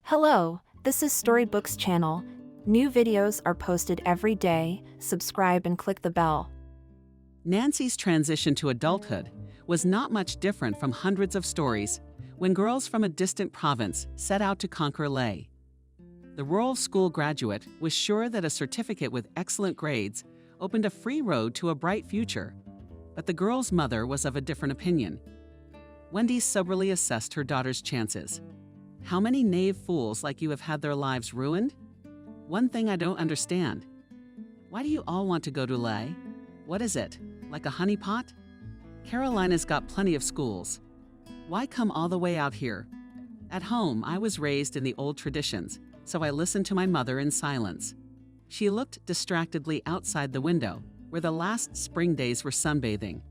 Hello, this is Storybooks channel. New videos are posted every day. Subscribe and click the bell. Nancy's transition to adulthood was not much different from hundreds of stories when girls from a distant province set out to conquer Leh. The rural school graduate was sure that a certificate with excellent grades opened a free road to a bright future, but the girl's mother was of a different opinion. Wendy soberly assessed her daughter's chances. How many naive fools like you have had their lives ruined? One thing I don't understand. Why do you all want to go to Leh? What is it, like a honeypot? Carolina's got plenty of schools. Why come all the way out here? At home, I was raised in the old traditions, so I listened to my mother in silence. She looked distractedly outside the window, where the last spring days were sunbathing.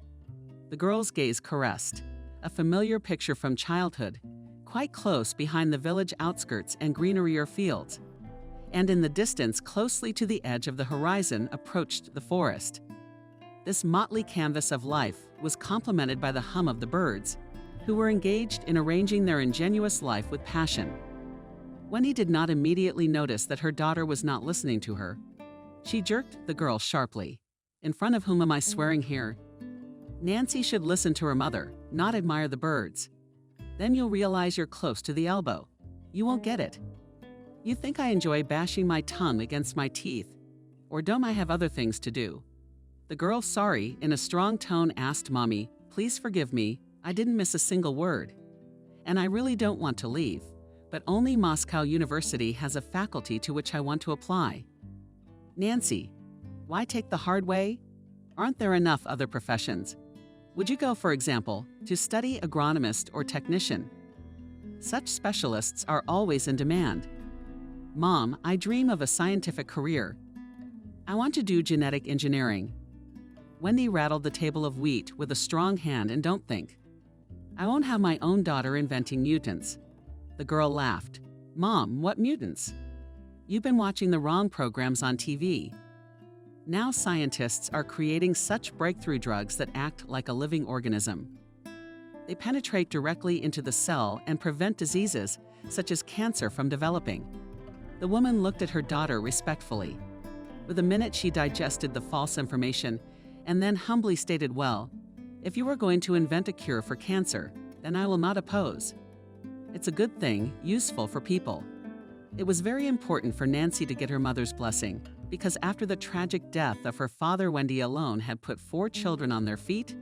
The girl's gaze caressed, a familiar picture from childhood, quite close behind the village outskirts and greenerier fields. And in the distance, closely to the edge of the horizon, approached the forest. This motley canvas of life was complemented by the hum of the birds, who were engaged in arranging their ingenuous life with passion. Wendy did not immediately notice that her daughter was not listening to her. She jerked the girl sharply. In front of whom am I swearing here? Nancy should listen to her mother, not admire the birds. Then you'll realize you're close to the elbow. You won't get it. You think I enjoy bashing my tongue against my teeth? Or don't I have other things to do? The girl, sorry, in a strong tone asked Mommy, please forgive me, I didn't miss a single word. And I really don't want to leave, but only Moscow University has a faculty to which I want to apply. Nancy, why take the hard way? Aren't there enough other professions? Would you go, for example, to study agronomist or technician? Such specialists are always in demand. Mom, I dream of a scientific career. I want to do genetic engineering. Wendy rattled the table of wheat with a strong hand and don't think. I won't have my own daughter inventing mutants. The girl laughed. Mom, what mutants? You've been watching the wrong programs on TV. Now scientists are creating such breakthrough drugs that act like a living organism. They penetrate directly into the cell and prevent diseases such as cancer from developing. The woman looked at her daughter respectfully. With a minute she digested the false information and then humbly stated, well, if you were going to invent a cure for cancer, then I will not oppose. It's a good thing, useful for people. It was very important for Nancy to get her mother's blessing, because after the tragic death of her father, Wendy alone had put 4 children on their feet,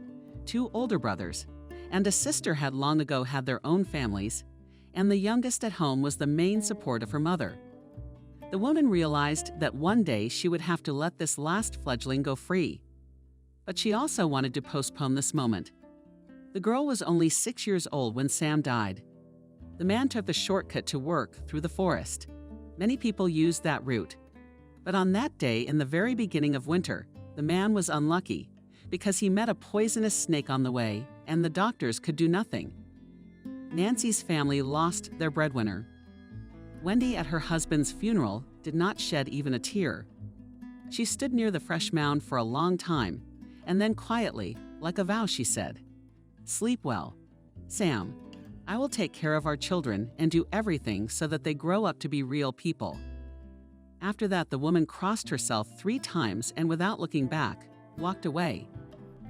2 older brothers, and a sister had long ago had their own families, and the youngest at home was the main support of her mother. The woman realized that one day she would have to let this last fledgling go free. But she also wanted to postpone this moment. The girl was only 6 years old when Sam died. The man took the shortcut to work through the forest. Many people used that route. But on that day, in the very beginning of winter, the man was unlucky because he met a poisonous snake on the way, and the doctors could do nothing. Nancy's family lost their breadwinner. Wendy, at her husband's funeral, did not shed even a tear. She stood near the fresh mound for a long time, and then quietly, like a vow, she said, "Sleep well. Sam, I will take care of our children and do everything so that they grow up to be real people." After that, the woman crossed herself 3 times and, without looking back, walked away.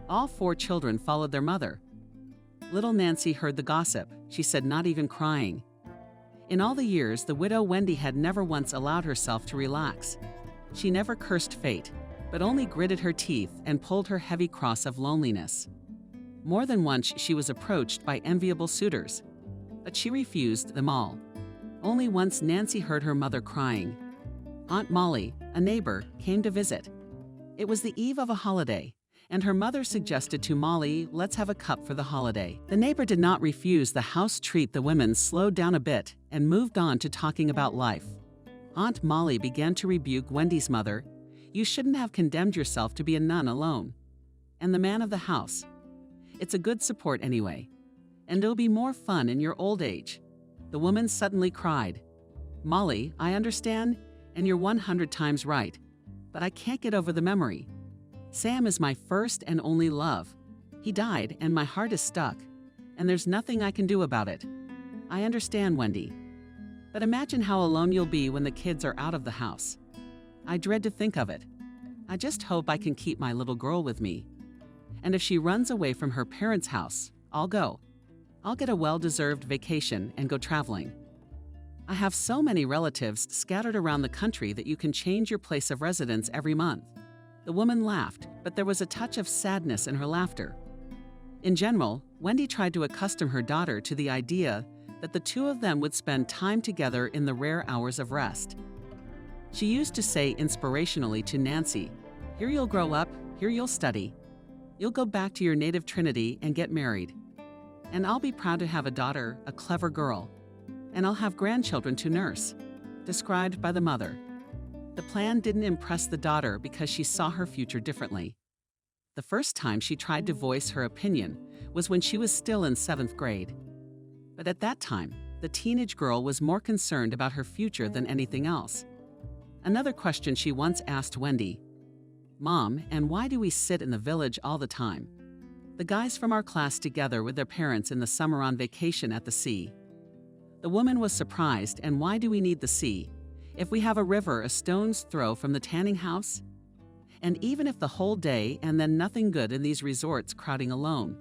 All 4 children followed their mother. Little Nancy heard the gossip, she said, not even crying. In all the years, the widow Wendy had never once allowed herself to relax. She never cursed fate, but only gritted her teeth and pulled her heavy cross of loneliness. More than once she was approached by enviable suitors, but she refused them all. Only once Nancy heard her mother crying. Aunt Molly, a neighbor, came to visit. It was the eve of a holiday, and her mother suggested to Molly, let's have a cup for the holiday. The neighbor did not refuse the house treat. The women slowed down a bit and moved on to talking about life. Aunt Molly began to rebuke Wendy's mother. You shouldn't have condemned yourself to be a nun alone. And the man of the house. It's a good support anyway. And it'll be more fun in your old age. The woman suddenly cried. Molly, I understand, and you're 100 times right. But I can't get over the memory. Sam is my first and only love. He died and my heart is stuck. And there's nothing I can do about it. I understand, Wendy. But imagine how alone you'll be when the kids are out of the house. I dread to think of it. I just hope I can keep my little girl with me. And if she runs away from her parents' house, I'll go. I'll get a well-deserved vacation and go traveling. I have so many relatives scattered around the country that you can change your place of residence every month. The woman laughed, but there was a touch of sadness in her laughter. In general, Wendy tried to accustom her daughter to the idea that the two of them would spend time together in the rare hours of rest. She used to say inspirationally to Nancy, "Here you'll grow up, here you'll study. You'll go back to your native Trinity and get married. And I'll be proud to have a daughter, a clever girl. And I'll have grandchildren to nurse," described by the mother. The plan didn't impress the daughter because she saw her future differently. The first time she tried to voice her opinion was when she was still in 7th grade. But at that time, the teenage girl was more concerned about her future than anything else. Another question she once asked Wendy, "Mom, and why do we sit in the village all the time? The guys from our class together with their parents in the summer on vacation at the sea." The woman was surprised, and why do we need the sea? If we have a river a stone's throw from the tanning house? And even if the whole day and then nothing good in these resorts crowding alone.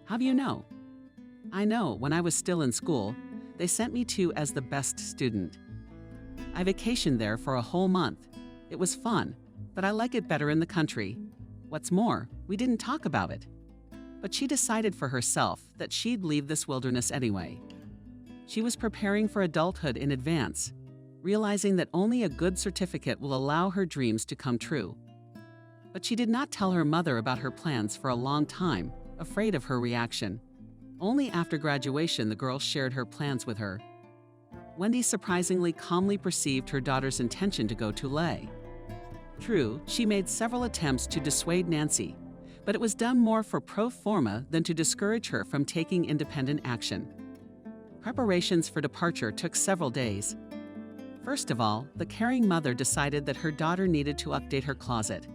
How do you know? I know, when I was still in school, they sent me to as the best student. I vacationed there for a whole month. It was fun, but I like it better in the country. What's more, we didn't talk about it. But she decided for herself that she'd leave this wilderness anyway. She was preparing for adulthood in advance, realizing that only a good certificate will allow her dreams to come true. But she did not tell her mother about her plans for a long time, afraid of her reaction. Only after graduation the girl shared her plans with her. Wendy surprisingly calmly perceived her daughter's intention to go to Leh. True, she made several attempts to dissuade Nancy, but it was done more for pro forma than to discourage her from taking independent action. Preparations for departure took several days. First of all, the caring mother decided that her daughter needed to update her closet.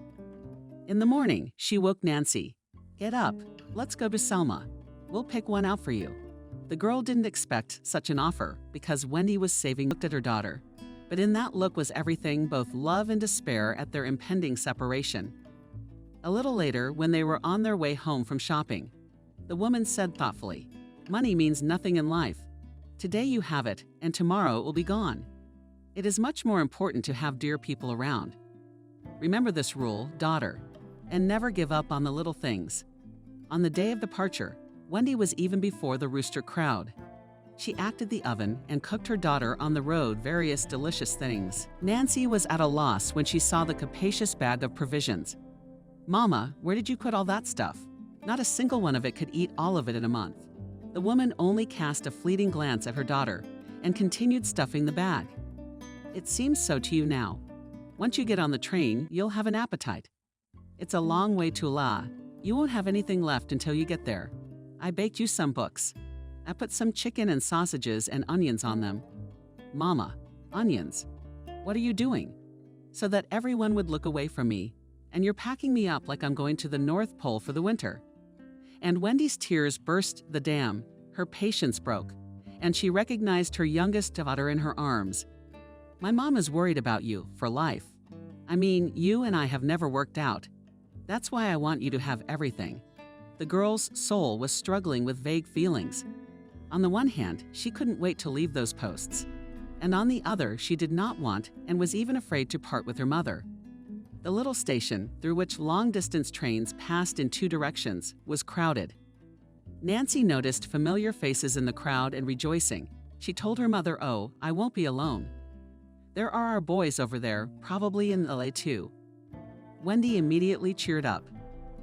In the morning, she woke Nancy. "Get up, let's go to Selma. We'll pick one out for you." The girl didn't expect such an offer because Wendy was looked at her daughter. But in that look was everything, both love and despair at their impending separation. A little later, when they were on their way home from shopping, the woman said thoughtfully, "Money means nothing in life. Today you have it, and tomorrow it will be gone. It is much more important to have dear people around. Remember this rule, daughter, and never give up on the little things." On the day of departure, Wendy was even before the rooster crowed. She acted the oven and cooked her daughter on the road various delicious things. Nancy was at a loss when she saw the capacious bag of provisions. "Mama, where did you put all that stuff? Not a single one of it could eat all of it in a month." The woman only cast a fleeting glance at her daughter and continued stuffing the bag. "It seems so to you now. Once you get on the train, you'll have an appetite. It's a long way to Leh. You won't have anything left until you get there. I baked you some books. I put some chicken and sausages and onions on them." "Mama, onions? What are you doing?" "So that everyone would look away from me. And you're packing me up like I'm going to the North Pole for the winter." And Wendy's tears burst the dam. Her patience broke, and she recognized her youngest daughter in her arms. "My mom is worried about you for life. I mean, you and I have never worked out. That's why I want you to have everything." The girl's soul was struggling with vague feelings. On the one hand, she couldn't wait to leave those posts. And on the other, she did not want and was even afraid to part with her mother. The little station, through which long-distance trains passed in two directions, was crowded. Nancy noticed familiar faces in the crowd and rejoicing. She told her mother, "Oh, I won't be alone. There are our boys over there, probably in LA too." Wendy immediately cheered up.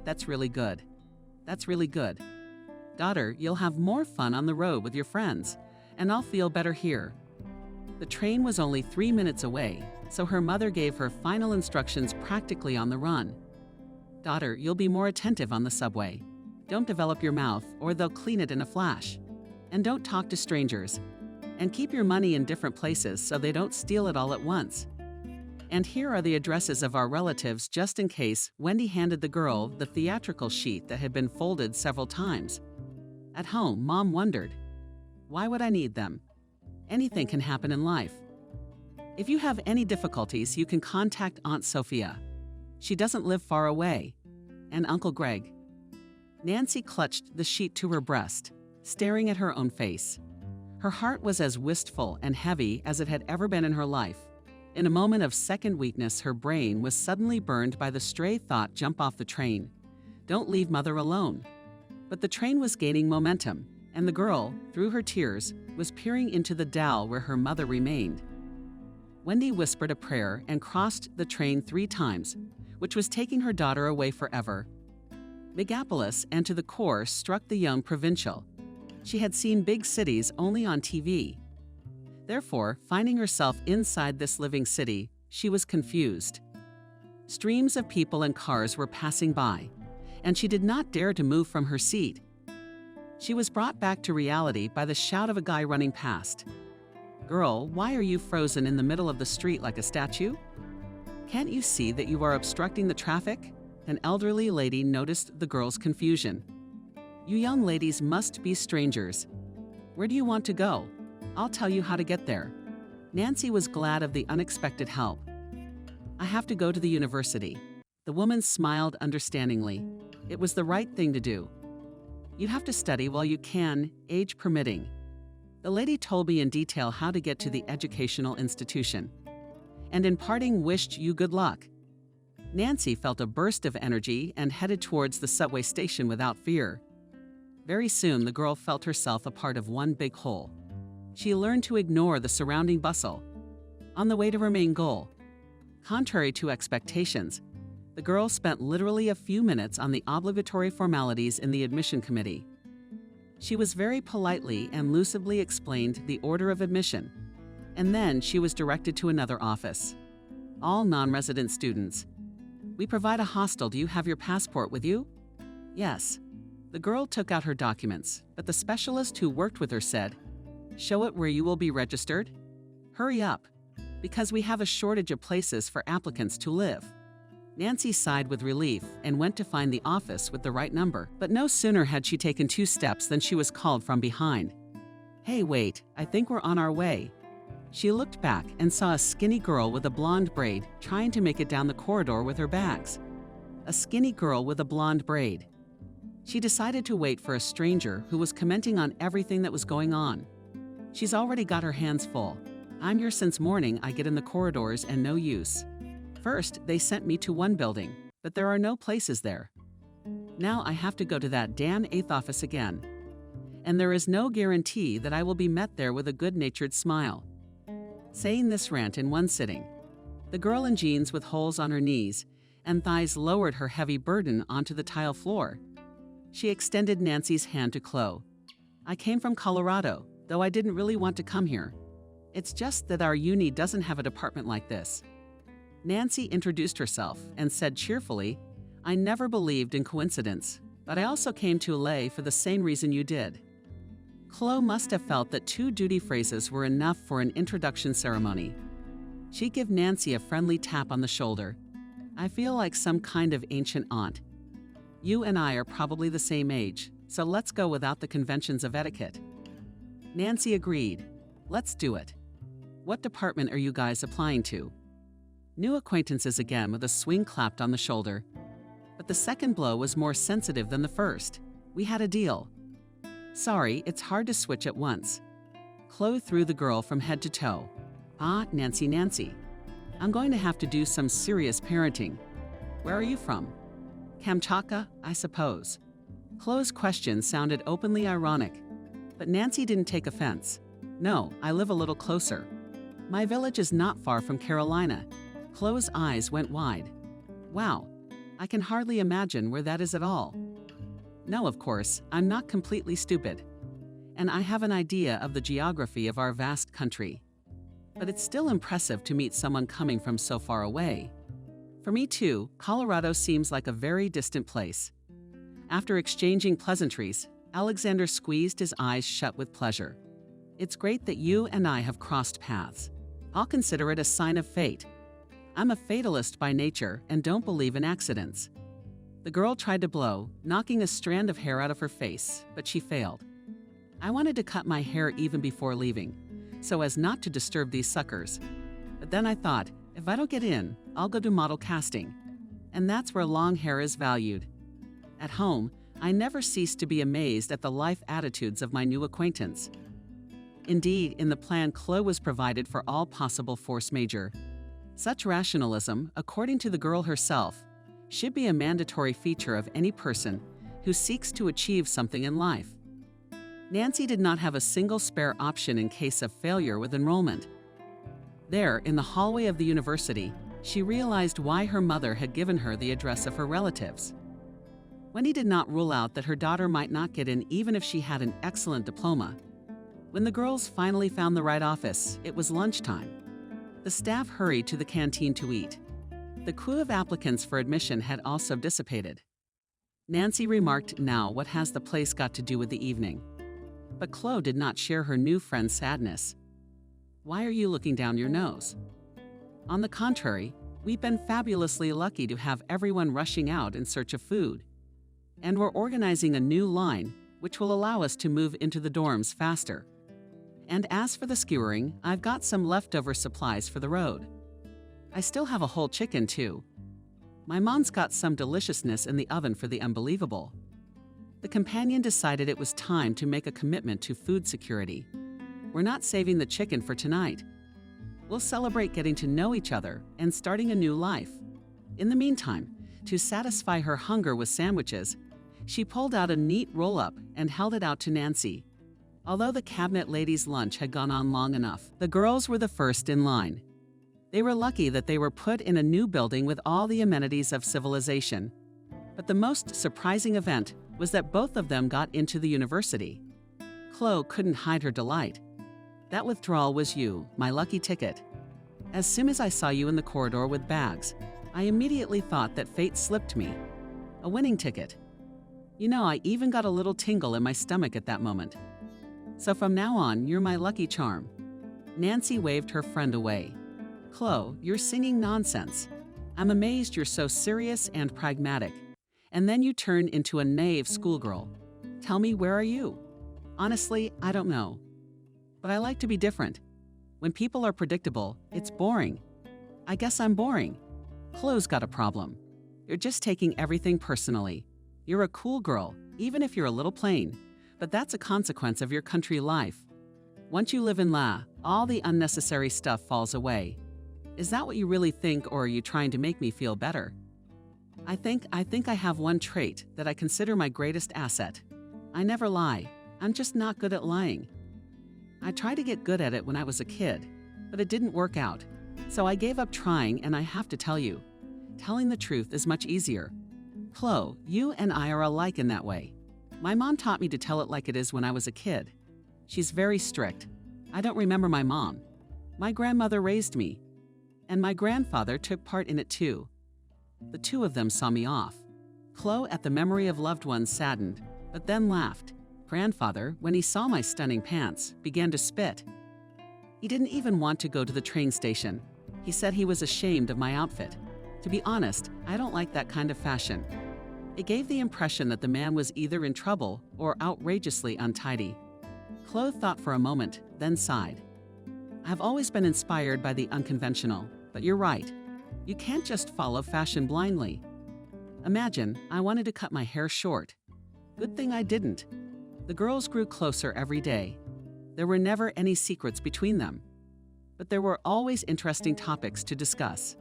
"That's really good. That's really good. Daughter, you'll have more fun on the road with your friends, and I'll feel better here." The train was only 3 minutes away, so her mother gave her final instructions practically on the run. "Daughter, you'll be more attentive on the subway. Don't develop your mouth, or they'll clean it in a flash. And don't talk to strangers. And keep your money in different places so they don't steal it all at once. And here are the addresses of our relatives just in case." Wendy handed the girl the theatrical sheet that had been folded several times. At home, Mom wondered, "Why would I need them?" Anything can happen in life. If you have any difficulties, you can contact Aunt Sophia. She doesn't live far away. And Uncle Greg. Nancy clutched the sheet to her breast, staring at her own face. Her heart was as wistful and heavy as it had ever been in her life. In a moment of second weakness, her brain was suddenly burned by the stray thought, jump off the train. Don't leave Mother alone. But the train was gaining momentum, and the girl, through her tears, was peering into the dell where her mother remained. Wendy whispered a prayer and crossed the train 3 times, which was taking her daughter away forever. Megapolis and to the core struck the young provincial. She had seen big cities only on TV. Therefore, finding herself inside this living city, she was confused. Streams of people and cars were passing by, and she did not dare to move from her seat. She was brought back to reality by the shout of a guy running past. "Girl, why are you frozen in the middle of the street like a statue? Can't you see that you are obstructing the traffic?" An elderly lady noticed the girl's confusion. "You young ladies must be strangers. Where do you want to go? I'll tell you how to get there." Nancy was glad of the unexpected help. "I have to go to the university." The woman smiled understandingly. It was the right thing to do. "You have to study while you can, age permitting." The lady told me in detail how to get to the educational institution, and in parting wished you good luck. Nancy felt a burst of energy and headed towards the subway station without fear. Very soon, the girl felt herself a part of one big whole. She learned to ignore the surrounding bustle. On the way to her main goal, contrary to expectations, the girl spent literally a few minutes on the obligatory formalities in the admission committee. She was very politely and lucidly explained the order of admission, and then she was directed to another office. "All non-resident students. We provide a hostel. Do you have your passport with you?" "Yes." The girl took out her documents, but the specialist who worked with her said, "Show it where you will be registered. Hurry up, because we have a shortage of places for applicants to live." Nancy sighed with relief and went to find the office with the right number, but no sooner had she taken 2 steps than she was called from behind. "Hey, wait, I think we're on our way." She looked back and saw a skinny girl with a blonde braid trying to make it down the corridor with her bags. A skinny girl with a blonde braid. She decided to wait for a stranger who was commenting on everything that was going on. "She's already got her hands full. I'm here since morning. I get in the corridors and no use. First, they sent me to one building, but there are no places there. Now I have to go to that damn 8th office again. And there is no guarantee that I will be met there with a good-natured smile." Saying this rant in one sitting, the girl in jeans with holes on her knees and thighs lowered her heavy burden onto the tile floor. She extended Nancy's hand to Chloe. "I came from Colorado, though I didn't really want to come here. It's just that our uni doesn't have a department like this." Nancy introduced herself and said cheerfully, "I never believed in coincidence, but I also came to LA for the same reason you did." Chloe must have felt that 2 duty phrases were enough for an introduction ceremony. She gave Nancy a friendly tap on the shoulder. "I feel like some kind of ancient aunt. You and I are probably the same age, so let's go without the conventions of etiquette." Nancy agreed. "Let's do it. What department are you guys applying to?" New acquaintances again with a swing clapped on the shoulder. But the second blow was more sensitive than the first. "We had a deal." "Sorry, it's hard to switch at once." Chloe threw the girl from head to toe. "Ah, Nancy. I'm going to have to do some serious parenting. Where are you from?" "Kamchatka, I suppose." Chloe's question sounded openly ironic, but Nancy didn't take offense. "No, I live a little closer. My village is not far from Carolina." Chloe's eyes went wide. "Wow, I can hardly imagine where that is at all." "No, of course, I'm not completely stupid. And I have an idea of the geography of our vast country. But it's still impressive to meet someone coming from so far away. For me too, Colorado seems like a very distant place." After exchanging pleasantries, Alexander squeezed his eyes shut with pleasure. "It's great that you and I have crossed paths. I'll consider it a sign of fate. I'm a fatalist by nature and don't believe in accidents." The girl tried to blow, knocking a strand of hair out of her face, but she failed. "I wanted to cut my hair even before leaving, so as not to disturb these suckers. But then I thought, if I don't get in, I'll go to model casting. And that's where long hair is valued. At home, I never ceased to be amazed at the life attitudes of my new acquaintance. Indeed, in the plan, Chloe was provided for all possible force majeure. Such rationalism, according to the girl herself, should be a mandatory feature of any person who seeks to achieve something in life. Nancy did not have a single spare option in case of failure with enrollment. There, in the hallway of the university, she realized why her mother had given her the address of her relatives. Wendy did not rule out that her daughter might not get in even if she had an excellent diploma. When the girls finally found the right office, it was lunchtime. The staff hurried to the canteen to eat. The queue of applicants for admission had also dissipated. Nancy remarked, "Now, what has the place got to do with the evening?" But Chloe did not share her new friend's sadness. "Why are you looking down your nose?" "On the contrary, we've been fabulously lucky to have everyone rushing out in search of food. And we're organizing a new line, which will allow us to move into the dorms faster. And as for the skewering, I've got some leftover supplies for the road. I still have a whole chicken, too. My mom's got some deliciousness in the oven for the unbelievable." The companion decided it was time to make a commitment to food security. "We're not saving the chicken for tonight. We'll celebrate getting to know each other and starting a new life." In the meantime, to satisfy her hunger with sandwiches, she pulled out a neat roll-up and held it out to Nancy. Although the cabinet lady's lunch had gone on long enough, the girls were the first in line. They were lucky that they were put in a new building with all the amenities of civilization. But the most surprising event was that both of them got into the university. Chloe couldn't hide her delight. "That withdrawal was you, my lucky ticket. As soon as I saw you in the corridor with bags, I immediately thought that fate slipped me. A winning ticket. You know, I even got a little tingle in my stomach at that moment. So from now on, you're my lucky charm." Nancy waved her friend away. "Chloe, you're singing nonsense. I'm amazed you're so serious and pragmatic. And then you turn into a naive schoolgirl. Tell me, where are you?" "Honestly, I don't know. But I like to be different. When people are predictable, it's boring. I guess I'm boring." "Chloe's got a problem. You're just taking everything personally. You're a cool girl, even if you're a little plain. But that's a consequence of your country life. Once you live in La, all the unnecessary stuff falls away. Is that what you really think, or are you trying to make me feel better?" I think I have one trait that I consider my greatest asset. I never lie. I'm just not good at lying. I tried to get good at it when I was a kid, but it didn't work out. So I gave up trying, and I have to tell you, telling the truth is much easier. Chloe, you and I are alike in that way. My mom taught me to tell it like it is when I was a kid. She's very strict. I don't remember my mom. My grandmother raised me, and my grandfather took part in it too. The two of them saw me off. Chloe, at the memory of loved ones, saddened, but then laughed. Grandfather, when he saw my stunning pants, began to spit. He didn't even want to go to the train station. He said he was ashamed of my outfit. To be honest, I don't like that kind of fashion. It gave the impression that the man was either in trouble or outrageously untidy. Chloe thought for a moment, then sighed. I've always been inspired by the unconventional, but you're right. You can't just follow fashion blindly. Imagine, I wanted to cut my hair short. Good thing I didn't. The girls grew closer every day. There were never any secrets between them. But there were always interesting topics to discuss.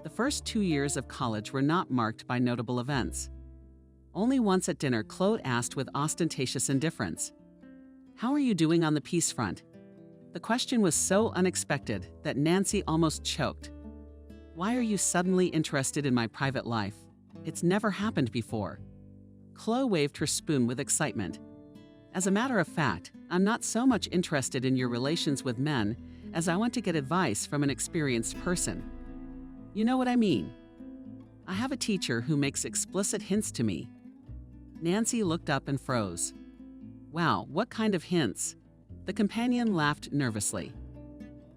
The first 2 years of college were not marked by notable events. Only once at dinner, Chloe asked with ostentatious indifference, "How are you doing on the peace front?" The question was so unexpected that Nancy almost choked. Why are you suddenly interested in my private life? It's never happened before. Chloe waved her spoon with excitement. As a matter of fact, I'm not so much interested in your relations with men as I want to get advice from an experienced person. You know what I mean? I have a teacher who makes explicit hints to me. Nancy looked up and froze. Wow, what kind of hints? The companion laughed nervously.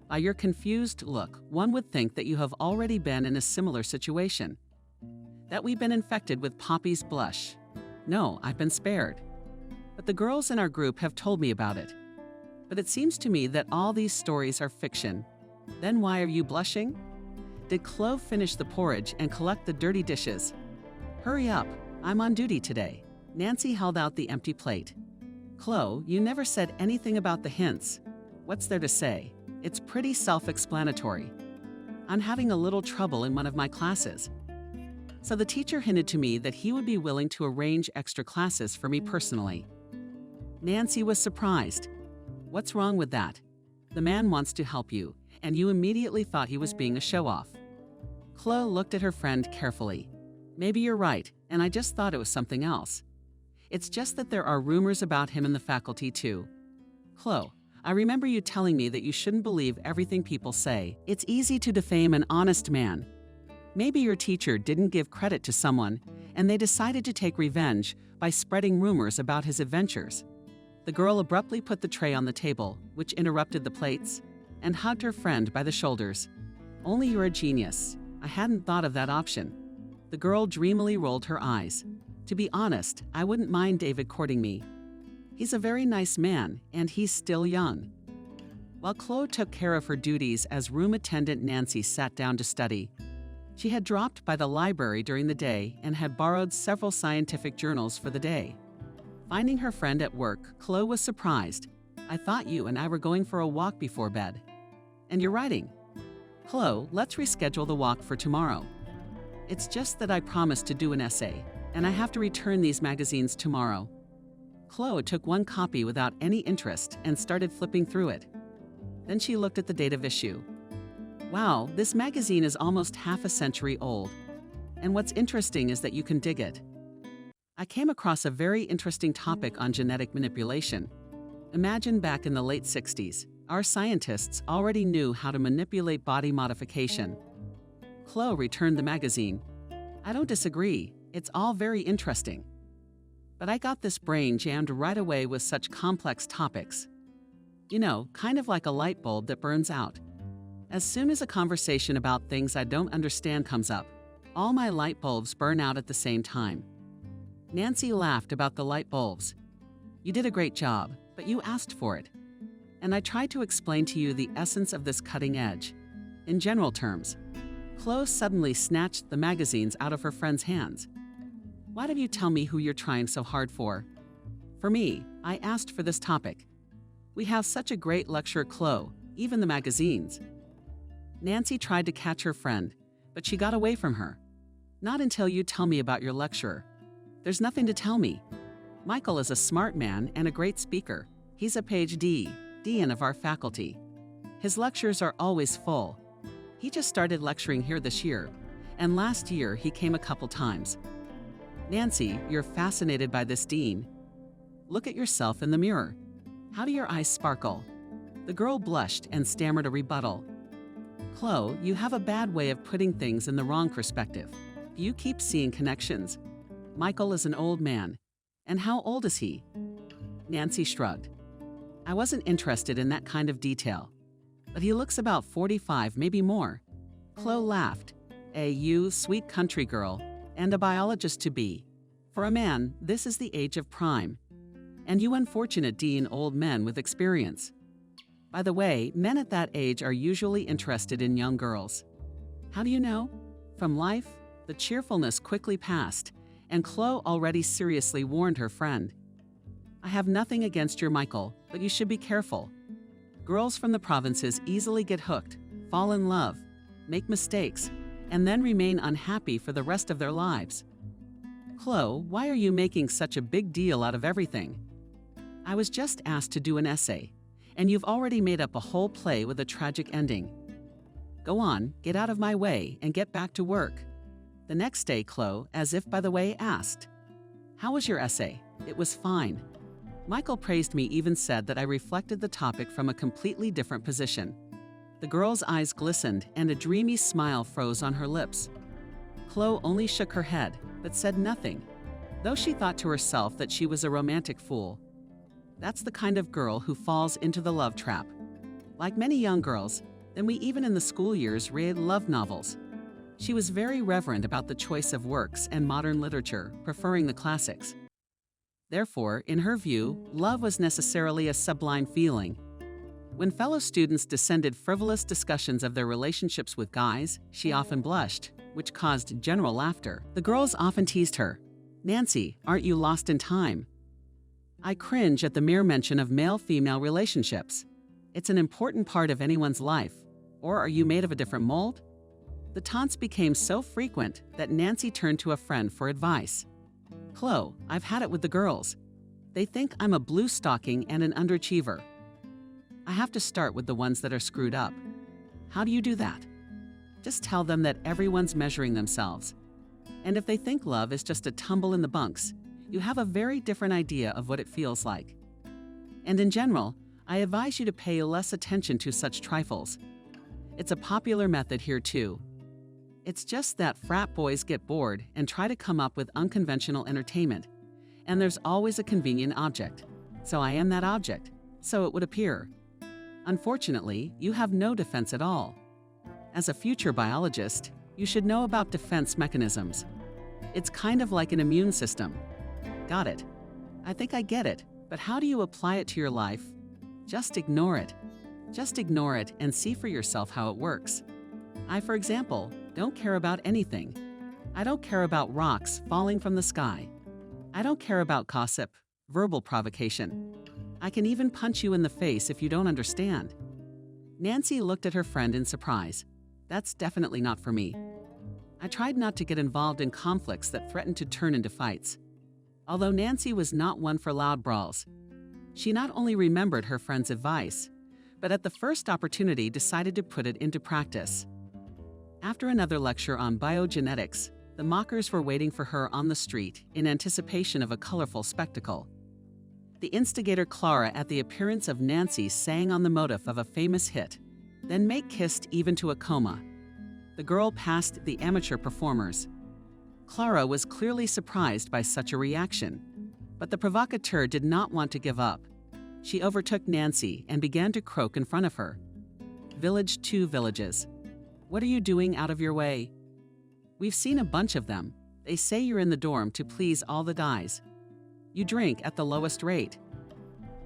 By your confused look, one would think that you have already been in a similar situation. That we've been infected with Poppy's blush. No, I've been spared. But the girls in our group have told me about it. But it seems to me that all these stories are fiction. Then why are you blushing? Did Chloe finish the porridge and collect the dirty dishes? Hurry up, I'm on duty today. Nancy held out the empty plate. Chloe, you never said anything about the hints. What's there to say? It's pretty self-explanatory. I'm having a little trouble in one of my classes. So the teacher hinted to me that he would be willing to arrange extra classes for me personally. Nancy was surprised. What's wrong with that? The man wants to help you, and you immediately thought he was being a show-off. Chloe looked at her friend carefully. Maybe you're right, and I just thought it was something else. It's just that there are rumors about him in the faculty too. Chloe, I remember you telling me that you shouldn't believe everything people say. It's easy to defame an honest man. Maybe your teacher didn't give credit to someone, and they decided to take revenge by spreading rumors about his adventures. The girl abruptly put the tray on the table, which interrupted the plates, and hugged her friend by the shoulders. Only you're a genius. I hadn't thought of that option. The girl dreamily rolled her eyes. To be honest, I wouldn't mind David courting me. He's a very nice man, and he's still young. While Chloe took care of her duties as room attendant, Nancy sat down to study. She had dropped by the library during the day and had borrowed several scientific journals for the day. Finding her friend at work, Chloe was surprised. I thought you and I were going for a walk before bed. And you're writing. Chloe, let's reschedule the walk for tomorrow. It's just that I promised to do an essay, and I have to return these magazines tomorrow. Chloe took one copy without any interest and started flipping through it. Then she looked at the date of issue. Wow, this magazine is almost half a century old. And what's interesting is that you can dig it. I came across a very interesting topic on genetic manipulation. Imagine back in the late 60s, our scientists already knew how to manipulate body modification. Chloe returned the magazine. I don't disagree, it's all very interesting. But I got this brain jammed right away with such complex topics. You know, kind of like a light bulb that burns out. As soon as a conversation about things I don't understand comes up, all my light bulbs burn out at the same time. Nancy laughed about the light bulbs. You did a great job, but you asked for it. And I tried to explain to you the essence of this cutting edge. In general terms, Chloe suddenly snatched the magazines out of her friend's hands. Why don't you tell me who you're trying so hard for? For me, I asked for this topic. We have such a great lecturer, Chloe, even the magazines. Nancy tried to catch her friend, but she got away from her. Not until you tell me about your lecturer. There's nothing to tell me. Michael is a smart man and a great speaker. He's a PhD, dean of our faculty. His lectures are always full. He just started lecturing here this year, and last year he came a couple times. Nancy, you're fascinated by this dean. Look at yourself in the mirror. How do your eyes sparkle? The girl blushed and stammered a rebuttal. Chloe, you have a bad way of putting things in the wrong perspective. You keep seeing connections. Michael is an old man. And how old is he? Nancy shrugged. I wasn't interested in that kind of detail. But he looks about 45, maybe more. Chloe laughed. You sweet country girl, and a biologist to be. For a man, this is the age of prime. And you unfortunate dean old men with experience. By the way, men at that age are usually interested in young girls. How do you know? From life, the cheerfulness quickly passed, and Chloe already seriously warned her friend. I have nothing against your Michael, but you should be careful. Girls from the provinces easily get hooked, fall in love, make mistakes, and then remain unhappy for the rest of their lives. Chloe, why are you making such a big deal out of everything? I was just asked to do an essay, and you've already made up a whole play with a tragic ending. Go on, get out of my way and get back to work. The next day, Chloe, as if by the way, asked, How was your essay? It was fine. Michael praised me, even said that I reflected the topic from a completely different position. The girl's eyes glistened and a dreamy smile froze on her lips. Chloe only shook her head, but said nothing, though she thought to herself that she was a romantic fool. That's the kind of girl who falls into the love trap. Like many young girls, then we even in the school years read love novels. She was very reverent about the choice of works and modern literature, preferring the classics. Therefore, in her view, love was necessarily a sublime feeling, When fellow students descended frivolous discussions of their relationships with guys, she often blushed, which caused general laughter. The girls often teased her, "Nancy, aren't you lost in time?" I cringe at the mere mention of male-female relationships. It's an important part of anyone's life. Or are you made of a different mold? The taunts became so frequent that Nancy turned to a friend for advice. "Chloe, I've had it with the girls. They think I'm a blue stocking and an underachiever. I have to start with the ones that are screwed up." How do you do that? Just tell them that everyone's measuring themselves. And if they think love is just a tumble in the bunks, you have a very different idea of what it feels like. And in general, I advise you to pay less attention to such trifles. It's a popular method here too. It's just that frat boys get bored and try to come up with unconventional entertainment, and there's always a convenient object. So I am that object, so it would appear. Unfortunately, you have no defense at all. As a future biologist, you should know about defense mechanisms. It's kind of like an immune system. Got it. I think I get it, but how do you apply it to your life? Just ignore it. Just ignore it and see for yourself how it works. I, for example, don't care about anything. I don't care about rocks falling from the sky. I don't care about gossip, verbal provocation. I can even punch you in the face if you don't understand. Nancy looked at her friend in surprise. That's definitely not for me. I tried not to get involved in conflicts that threatened to turn into fights. Although Nancy was not one for loud brawls, she not only remembered her friend's advice, but at the first opportunity decided to put it into practice. After another lecture on biogenetics, the mockers were waiting for her on the street in anticipation of a colorful spectacle. The instigator Clara at the appearance of Nancy sang on the motif of a famous hit, "Then Make Kissed Even to a Coma." The girl passed the amateur performers. Clara was clearly surprised by such a reaction, but the provocateur did not want to give up. She overtook Nancy and began to croak in front of her. "Village 2 villages. What are you doing out of your way? We've seen a bunch of them. They say you're in the dorm to please all the guys. You drink at the lowest rate."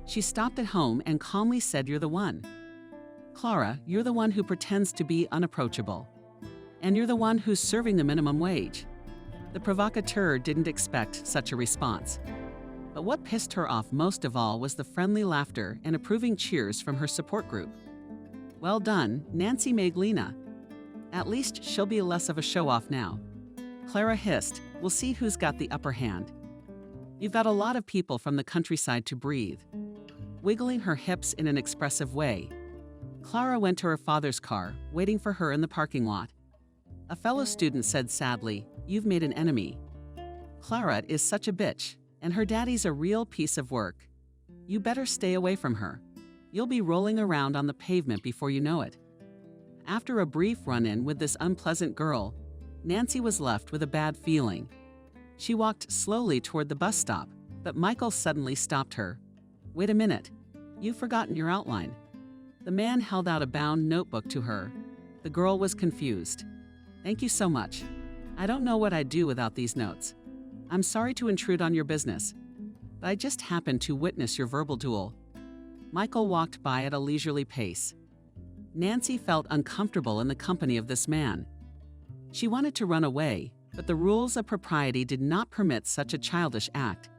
She stopped at home and calmly said, "You're the one. Clara, you're the one who pretends to be unapproachable. And you're the one who's serving the minimum wage." The provocateur didn't expect such a response. But what pissed her off most of all was the friendly laughter and approving cheers from her support group. "Well done, Nancy Maglina. At least she'll be less of a show-off now." Clara hissed, "We'll see who's got the upper hand. You've got a lot of people from the countryside to breathe." Wiggling her hips in an expressive way, Clara went to her father's car, waiting for her in the parking lot. A fellow student said sadly, "You've made an enemy. Clara is such a bitch, and her daddy's a real piece of work. You better stay away from her. You'll be rolling around on the pavement before you know it." After a brief run-in with this unpleasant girl, Nancy was left with a bad feeling. She walked slowly toward the bus stop, but Michael suddenly stopped her. "Wait a minute. You've forgotten your outline." The man held out a bound notebook to her. The girl was confused. "Thank you so much. I don't know what I'd do without these notes. I'm sorry to intrude on your business, but I just happened to witness your verbal duel." Michael walked by at a leisurely pace. Nancy felt uncomfortable in the company of this man. She wanted to run away, but the rules of propriety did not permit such a childish act.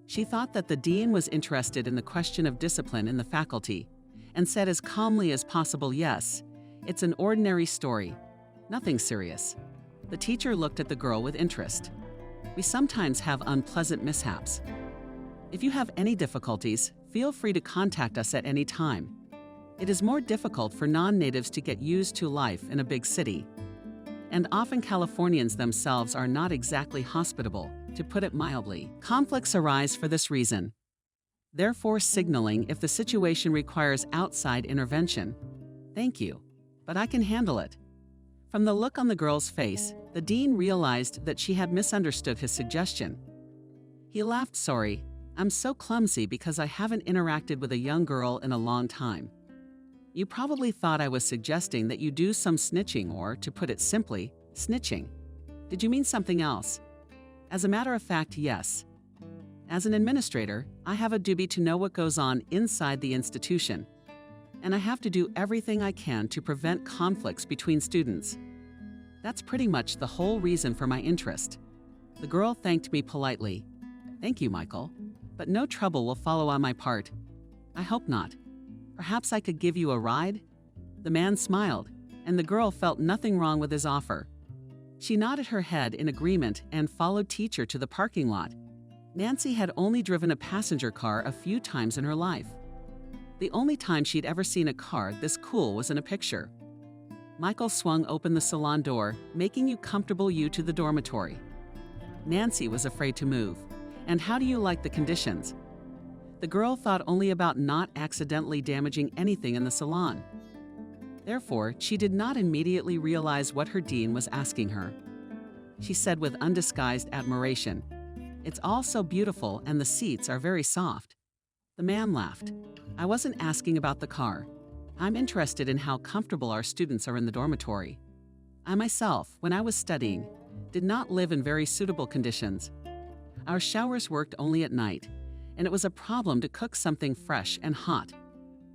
She thought that the dean was interested in the question of discipline in the faculty, and said as calmly as possible, "Yes, it's an ordinary story. Nothing serious." The teacher looked at the girl with interest. "We sometimes have unpleasant mishaps. If you have any difficulties, feel free to contact us at any time. It is more difficult for non-natives to get used to life in a big city. And often Californians themselves are not exactly hospitable, to put it mildly. Conflicts arise for this reason. Therefore, signaling if the situation requires outside intervention. Thank you, but I can handle it." From the look on the girl's face, the dean realized that she had misunderstood his suggestion. He laughed. "Sorry, I'm so clumsy because I haven't interacted with a young girl in a long time. You probably thought I was suggesting that you do some snitching or, to put it simply, snitching. Did you mean something else?" "As a matter of fact, yes. As an administrator, I have a duty to know what goes on inside the institution. and I have to do everything I can to prevent conflicts between students. That's pretty much the whole reason for my interest. The girl thanked me politely. Thank you, Michael, but no trouble will follow on my part. I hope not. Perhaps I could give you a ride? The man smiled, and the girl felt nothing wrong with his offer. She nodded her head in agreement and followed teacher to the parking lot. Nancy had only driven a passenger car a few times in her life. The only time she'd ever seen a car this cool was in a picture. Michael swung open the salon door, making you comfortable to the dormitory. Nancy was afraid to move. And how do you like the conditions? The girl thought only about not accidentally damaging anything in the salon. Therefore, she did not immediately realize what her dean was asking her. She said with undisguised admiration, "It's all so beautiful and the seats are very soft." The man laughed. "I wasn't asking about the car. I'm interested in how comfortable our students are in the dormitory. I myself, when I was studying, did not live in very suitable conditions. Our showers worked only at night, and it was a problem to cook something fresh and hot.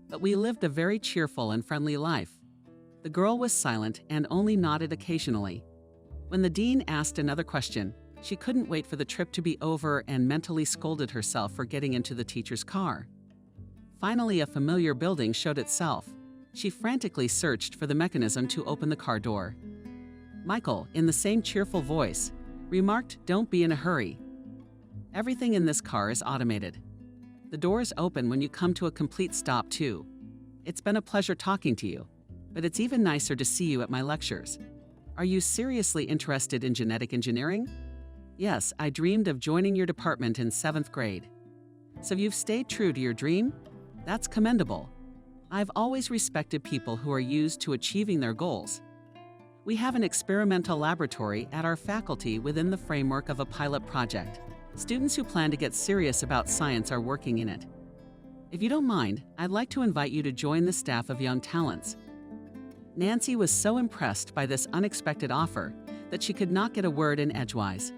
But we lived a very cheerful and friendly life." The girl was silent and only nodded occasionally. When the dean asked another question, she couldn't wait for the trip to be over and mentally scolded herself for getting into the teacher's car. Finally, a familiar building showed itself. She frantically searched for the mechanism to open the car door. Michael, in the same cheerful voice, remarked, "Don't be in a hurry. Everything in this car is automated. The doors open when you come to a complete stop, too. It's been a pleasure talking to you, but it's even nicer to see you at my lectures. Are you seriously interested in genetic engineering? Yes, I dreamed of joining your department in 7th grade. So you've stayed true to your dream? That's commendable. I've always respected people who are used to achieving their goals. We have an experimental laboratory at our faculty within the framework of a pilot project. Students who plan to get serious about science are working in it. If you don't mind, I'd like to invite you to join the staff of Young Talents." Nancy was so impressed by this unexpected offer that she could not get a word in edgewise.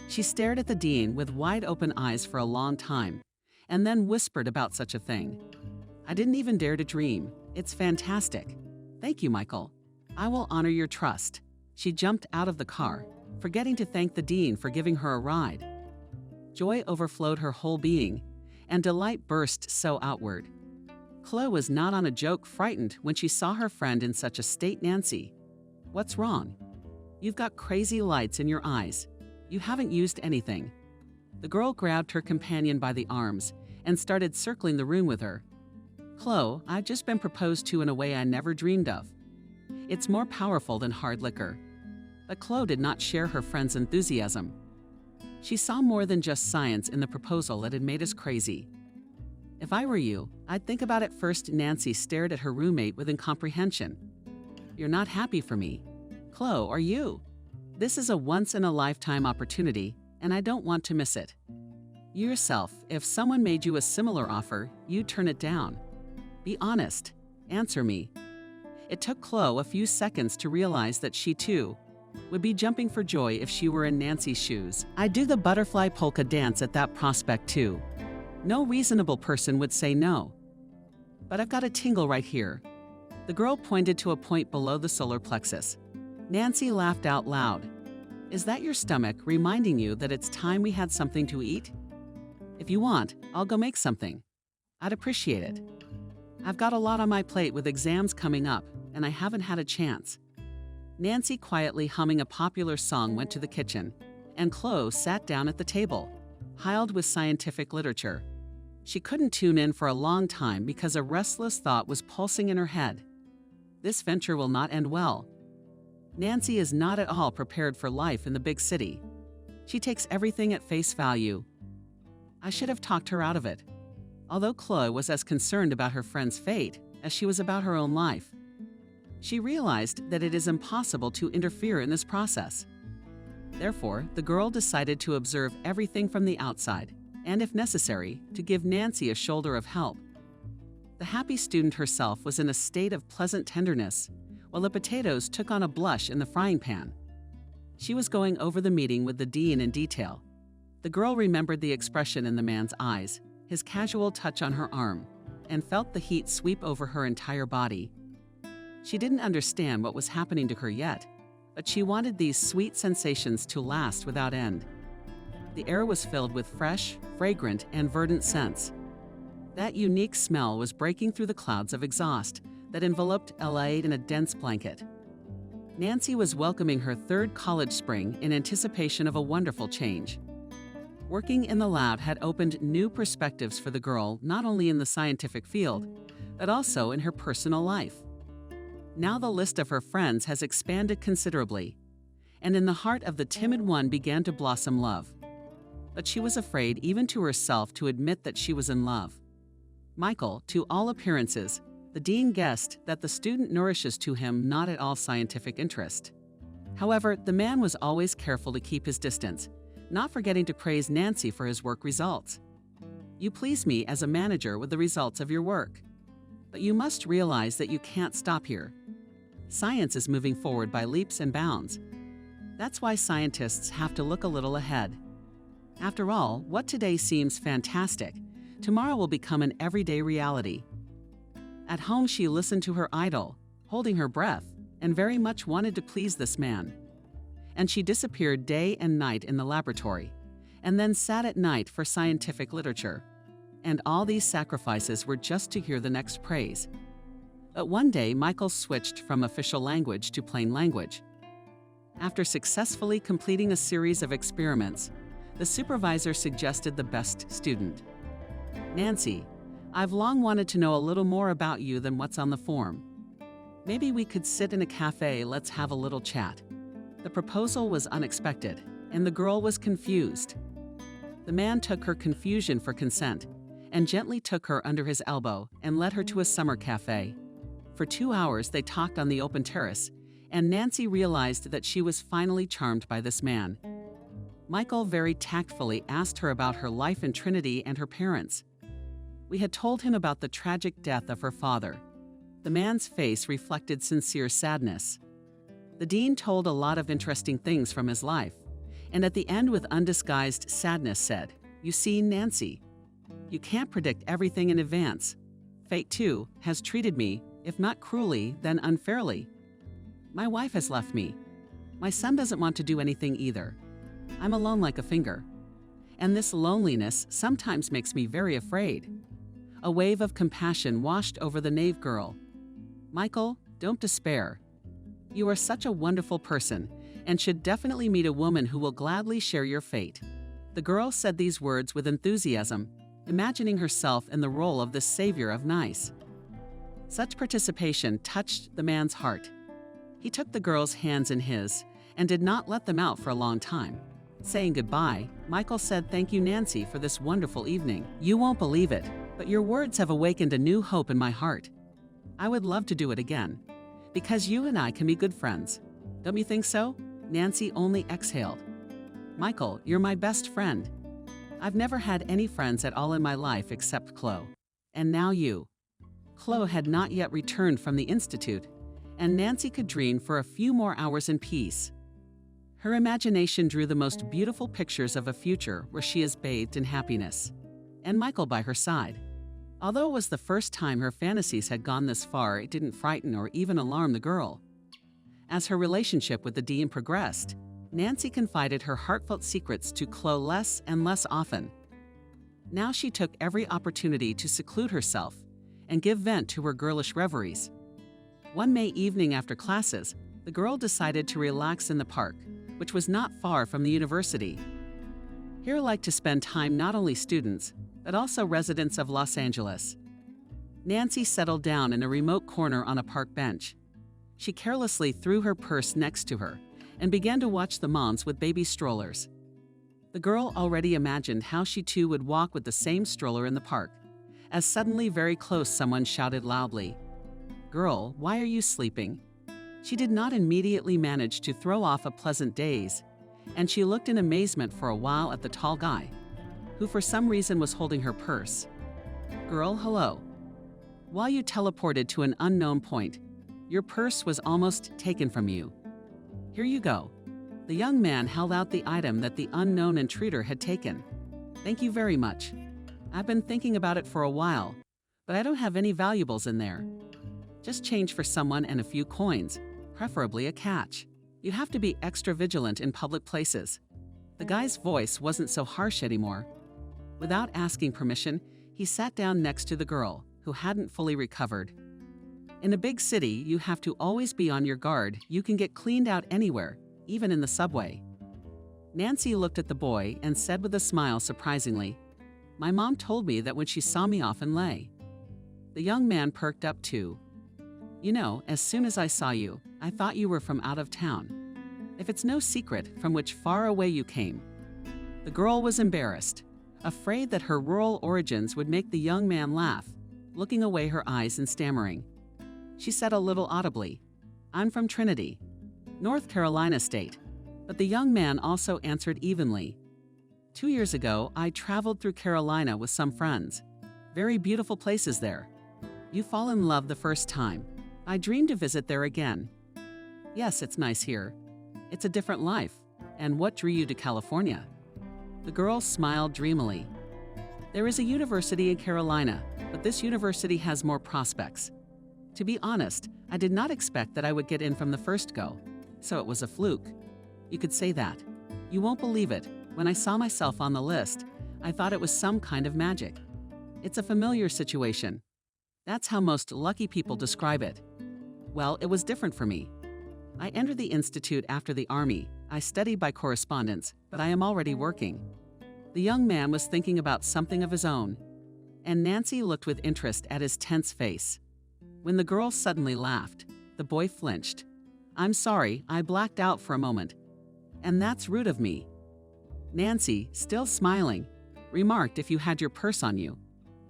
She stared at the dean with wide-open eyes for a long time, and then whispered about such a thing. "I didn't even dare to dream. It's fantastic. Thank you, Michael. I will honor your trust." She jumped out of the car, forgetting to thank the dean for giving her a ride. Joy overflowed her whole being, and delight burst so outward. Chloe was not on a joke frightened when she saw her friend in such a state. "Nancy, what's wrong? You've got crazy lights in your eyes. You haven't used anything." The girl grabbed her companion by the arms and started circling the room with her. "Chloe, I've just been proposed to in a way I never dreamed of. It's more powerful than hard liquor." But Chloe did not share her friend's enthusiasm. She saw more than just science in the proposal that had made us crazy. "If I were you, I'd think about it first." Nancy stared at her roommate with incomprehension. "You're not happy for me. Chloe, are you? This is a once-in-a-lifetime opportunity, and I don't want to miss it. You yourself, if someone made you a similar offer, you'd turn it down. Be honest. Answer me." It took Chloe a few seconds to realize that she, too, would be jumping for joy if she were in Nancy's shoes. "I'd do the butterfly polka dance at that prospect, too. No reasonable person would say no. But I've got a tingle right here." The girl pointed to a point below the solar plexus. Nancy laughed out loud. "Is that your stomach reminding you that it's time we had something to eat? If you want, I'll go make something. I'd appreciate it. I've got a lot on my plate with exams coming up, and I haven't had a chance." Nancy, quietly humming a popular song, went to the kitchen, and Chloe sat down at the table, piled with scientific literature. She couldn't tune in for a long time because a restless thought was pulsing in her head. This venture will not end well. Nancy is not at all prepared for life in the big city. She takes everything at face value. I should have talked her out of it. Although Chloe was as concerned about her friend's fate as she was about her own life, she realized that it is impossible to interfere in this process. Therefore, the girl decided to observe everything from the outside, and if necessary, to give Nancy a shoulder of help. The happy student herself was in a state of pleasant tenderness, while the potatoes took on a blush in the frying pan. She was going over the meeting with the dean in detail. The girl remembered the expression in the man's eyes, his casual touch on her arm. and felt the heat sweep over her entire body. She didn't understand what was happening to her yet, but she wanted these sweet sensations to last without end. The air was filled with fresh, fragrant, and verdant scents. That unique smell was breaking through the clouds of exhaust that enveloped LA in a dense blanket. Nancy was welcoming her third college spring in anticipation of a wonderful change. Working in the lab had opened new perspectives for the girl, not only in the scientific field, but also in her personal life. Now the list of her friends has expanded considerably, and in the heart of the timid one began to blossom love. But she was afraid even to herself to admit that she was in love. Michael, to all appearances, the dean guessed that the student nourishes to him not at all scientific interest. However, the man was always careful to keep his distance, not forgetting to praise Nancy for his work results. "You please me as a manager with the results of your work. But you must realize that you can't stop here. Science is moving forward by leaps and bounds. That's why scientists have to look a little ahead. After all, what today seems fantastic, tomorrow will become an everyday reality." At home, she listened to her idol, holding her breath, and very much wanted to please this man. And she disappeared day and night in the laboratory, and then sat at night for scientific literature. And all these sacrifices were just to hear the next praise. But one day, Michael switched from official language to plain language. After successfully completing a series of experiments, the supervisor suggested the best student. "Nancy, I've long wanted to know a little more about you than what's on the form. Maybe we could sit in a cafe, let's have a little chat." The proposal was unexpected, and the girl was confused. The man took her confusion for consent, and gently took her under his elbow and led her to a summer cafe. For 2 hours they talked on the open terrace, and Nancy realized that she was finally charmed by this man. Michael very tactfully asked her about her life in Trinity and her parents. We had told him about the tragic death of her father. The man's face reflected sincere sadness. The dean told a lot of interesting things from his life, and at the end with undisguised sadness said, "You see, Nancy, you can't predict everything in advance. Fate, too, has treated me, if not cruelly, then unfairly. My wife has left me. My son doesn't want to do anything either. I'm alone like a finger. And this loneliness sometimes makes me very afraid." A wave of compassion washed over the naive girl. "Michael, don't despair. You are such a wonderful person, and should definitely meet a woman who will gladly share your fate." The girl said these words with enthusiasm, imagining herself in the role of the savior of nice. Such participation touched the man's heart. He took the girl's hands in his and did not let them out for a long time. Saying goodbye, Michael said, "Thank you, Nancy, for this wonderful evening. You won't believe it, but your words have awakened a new hope in my heart. I would love to do it again, because you and I can be good friends. Don't you think so?" Nancy only exhaled. "Michael, you're my best friend. I've never had any friends at all in my life except Chloe. And now you." Chloe had not yet returned from the institute, and Nancy could dream for a few more hours in peace. Her imagination drew the most beautiful pictures of a future where she is bathed in happiness, and Michael by her side. Although it was the first time her fantasies had gone this far, it didn't frighten or even alarm the girl. As her relationship with the dean progressed, Nancy confided her heartfelt secrets to Chloe less and less often. Now she took every opportunity to seclude herself and give vent to her girlish reveries. One May evening after classes, the girl decided to relax in the park, which was not far from the university. Here liked to spend time not only students, but also residents of Los Angeles. Nancy settled down in a remote corner on a park bench. She carelessly threw her purse next to her and began to watch the moms with baby strollers. The girl already imagined how she too would walk with the same stroller in the park, as suddenly very close someone shouted loudly, "Girl, why are you sleeping?" She did not immediately manage to throw off a pleasant daze, and she looked in amazement for a while at the tall guy, who for some reason was holding her purse. "Girl, hello." While you teleported to an unknown point, your purse was almost taken from you. "Here you go." The young man held out the item that the unknown intruder had taken. "Thank you very much. I've been thinking about it for a while, but I don't have any valuables in there. Just change for someone and a few coins, preferably a catch. You have to be extra vigilant in public places." The guy's voice wasn't so harsh anymore. Without asking permission, he sat down next to the girl, who hadn't fully recovered. In a big city, you have to always be on your guard. You can get cleaned out anywhere, even in the subway. Nancy looked at the boy and said with a smile, surprisingly, "My mom told me that when she saw me often lay." The young man perked up too. "You know, as soon as I saw you, I thought you were from out of town. If it's no secret from which far away you came." The girl was embarrassed, afraid that her rural origins would make the young man laugh, looking away her eyes and stammering. She said a little audibly, "I'm from Trinity, North Carolina state." But the young man also answered evenly, 2 years ago, I traveled through Carolina with some friends. Very beautiful places there. You fall in love the first time. I dream to visit there again. Yes, it's nice here. It's a different life. And what drew you to California?" The girl smiled dreamily. "There is a university in Carolina, but this university has more prospects. To be honest, I did not expect that I would get in from the first go, so it was a fluke. You could say that. You won't believe it. When I saw myself on the list, I thought it was some kind of magic. It's a familiar situation. That's how most lucky people describe it. Well, it was different for me. I entered the institute after the army. I studied by correspondence, but I am already working." The young man was thinking about something of his own, and Nancy looked with interest at his tense face. When the girl suddenly laughed, the boy flinched. "I'm sorry, I blacked out for a moment. And that's rude of me." Nancy, still smiling, remarked, "If you had your purse on you,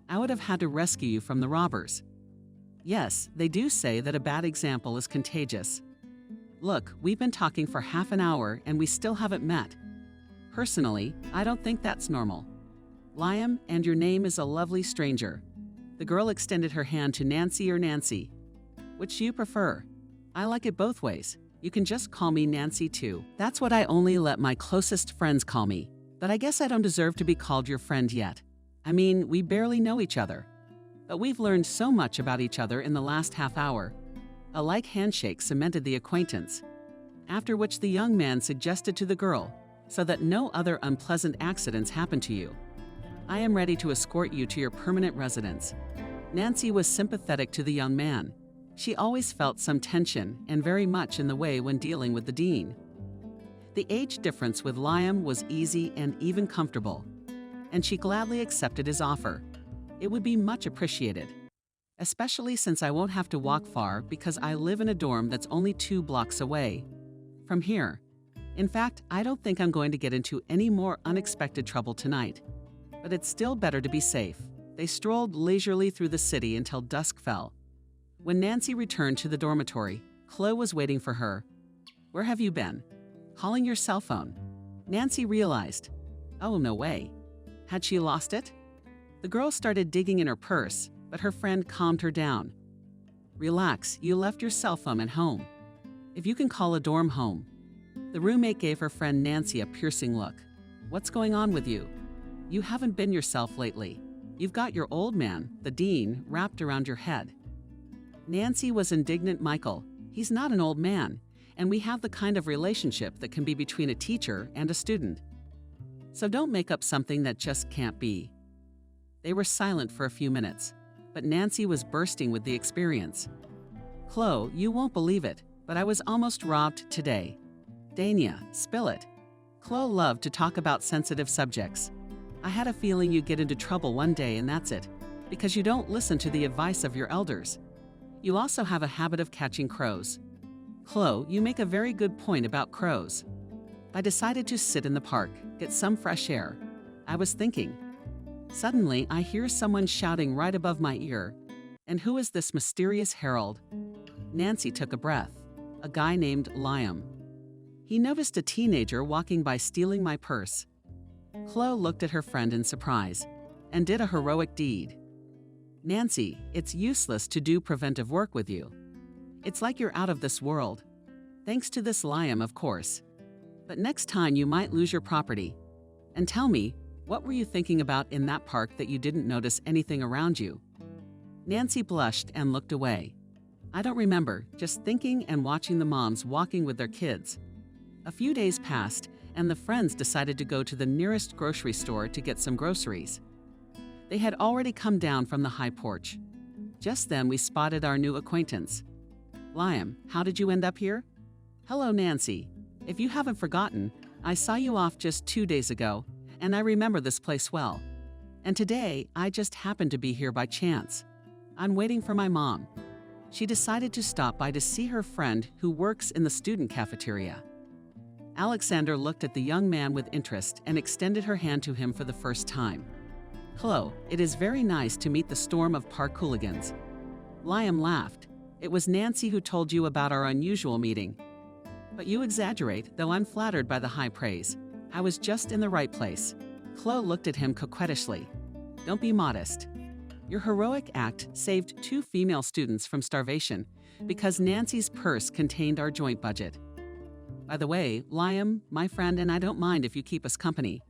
I would have had to rescue you from the robbers." Yes, they do say that a bad example is contagious. Look, we've been talking for half an hour and we still haven't met. Personally, I don't think that's normal. Liam, and your name is a lovely stranger. The girl extended her hand to Nancy or Nancy. Which do you prefer? I like it both ways. You can just call me Nancy too. That's what I only let my closest friends call me. But I guess I don't deserve to be called your friend yet. I mean, we barely know each other. But we've learned so much about each other in the last half hour. A light handshake cemented the acquaintance. After which the young man suggested to the girl, so that no other unpleasant accidents happen to you, "I am ready to escort you to your permanent residence." Nancy was sympathetic to the young man. She always felt some tension and very much in the way when dealing with the dean. The age difference with Liam was easy and even comfortable, and she gladly accepted his offer. It would be much appreciated, especially since I won't have to walk far because I live in a dorm that's only 2 blocks away from here. In fact, I don't think I'm going to get into any more unexpected trouble tonight, but it's still better to be safe. They strolled leisurely through the city until dusk fell. When Nancy returned to the dormitory, Chloe was waiting for her. "Where have you been?" "Calling your cell phone." Nancy realized. Oh, no way. Had she lost it? The girl started digging in her purse, but her friend calmed her down. "Relax, you left your cell phone at home. If you can call a dorm home." The roommate gave her friend Nancy a piercing look. "What's going on with you? You haven't been yourself lately. You've got your old man, the dean, wrapped around your head." Nancy was indignant. "Michael, he's not an old man, and we have the kind of relationship that can be between a teacher and a student. So don't make up something that just can't be." They were silent for a few minutes, but Nancy was bursting with the experience. "Chloe, you won't believe it, but I was almost robbed today." "Dania, spill it." Chloe loved to talk about sensitive subjects. "I had a feeling you'd get into trouble one day and that's it, because you don't listen to the advice of your elders. You also have a habit of catching crows." "Chloe, you make a very good point about crows. I decided to sit in the park, get some fresh air. I was thinking. Suddenly, I hear someone shouting right above my ear. And who is this mysterious herald?" Nancy took a breath. "A guy named Liam. He noticed a teenager walking by stealing my purse." Chloe looked at her friend in surprise and did a heroic deed. "Nancy, it's useless to do preventive work with you. It's like you're out of this world. Thanks to this Liam, of course. But next time you might lose your property. And tell me, what were you thinking about in that park that you didn't notice anything around you?" Nancy blushed and looked away. I don't remember, just thinking and watching the moms walking with their kids. A few days passed, and the friends decided to go to the nearest grocery store to get some groceries. They had already come down from the high porch. Just then we spotted our new acquaintance. Liam, how did you end up here? Hello, Nancy. If you haven't forgotten, I saw you off just 2 days ago, and I remember this place well. And today, I just happened to be here by chance. I'm waiting for my mom. She decided to stop by to see her friend who works in the student cafeteria. Alexander looked at the young man with interest and extended her hand to him for the first time. Hello, it is very nice to meet the storm of park hooligans. Liam laughed. It was Nancy who told you about our unusual meeting. But you exaggerate, though I'm flattered by the high praise. I was just in the right place. Chloe looked at him coquettishly. Don't be modest. Your heroic act saved 2 female students from starvation because Nancy's purse contained our joint budget. By the way, Liam, my friend, and I don't mind if you keep us company.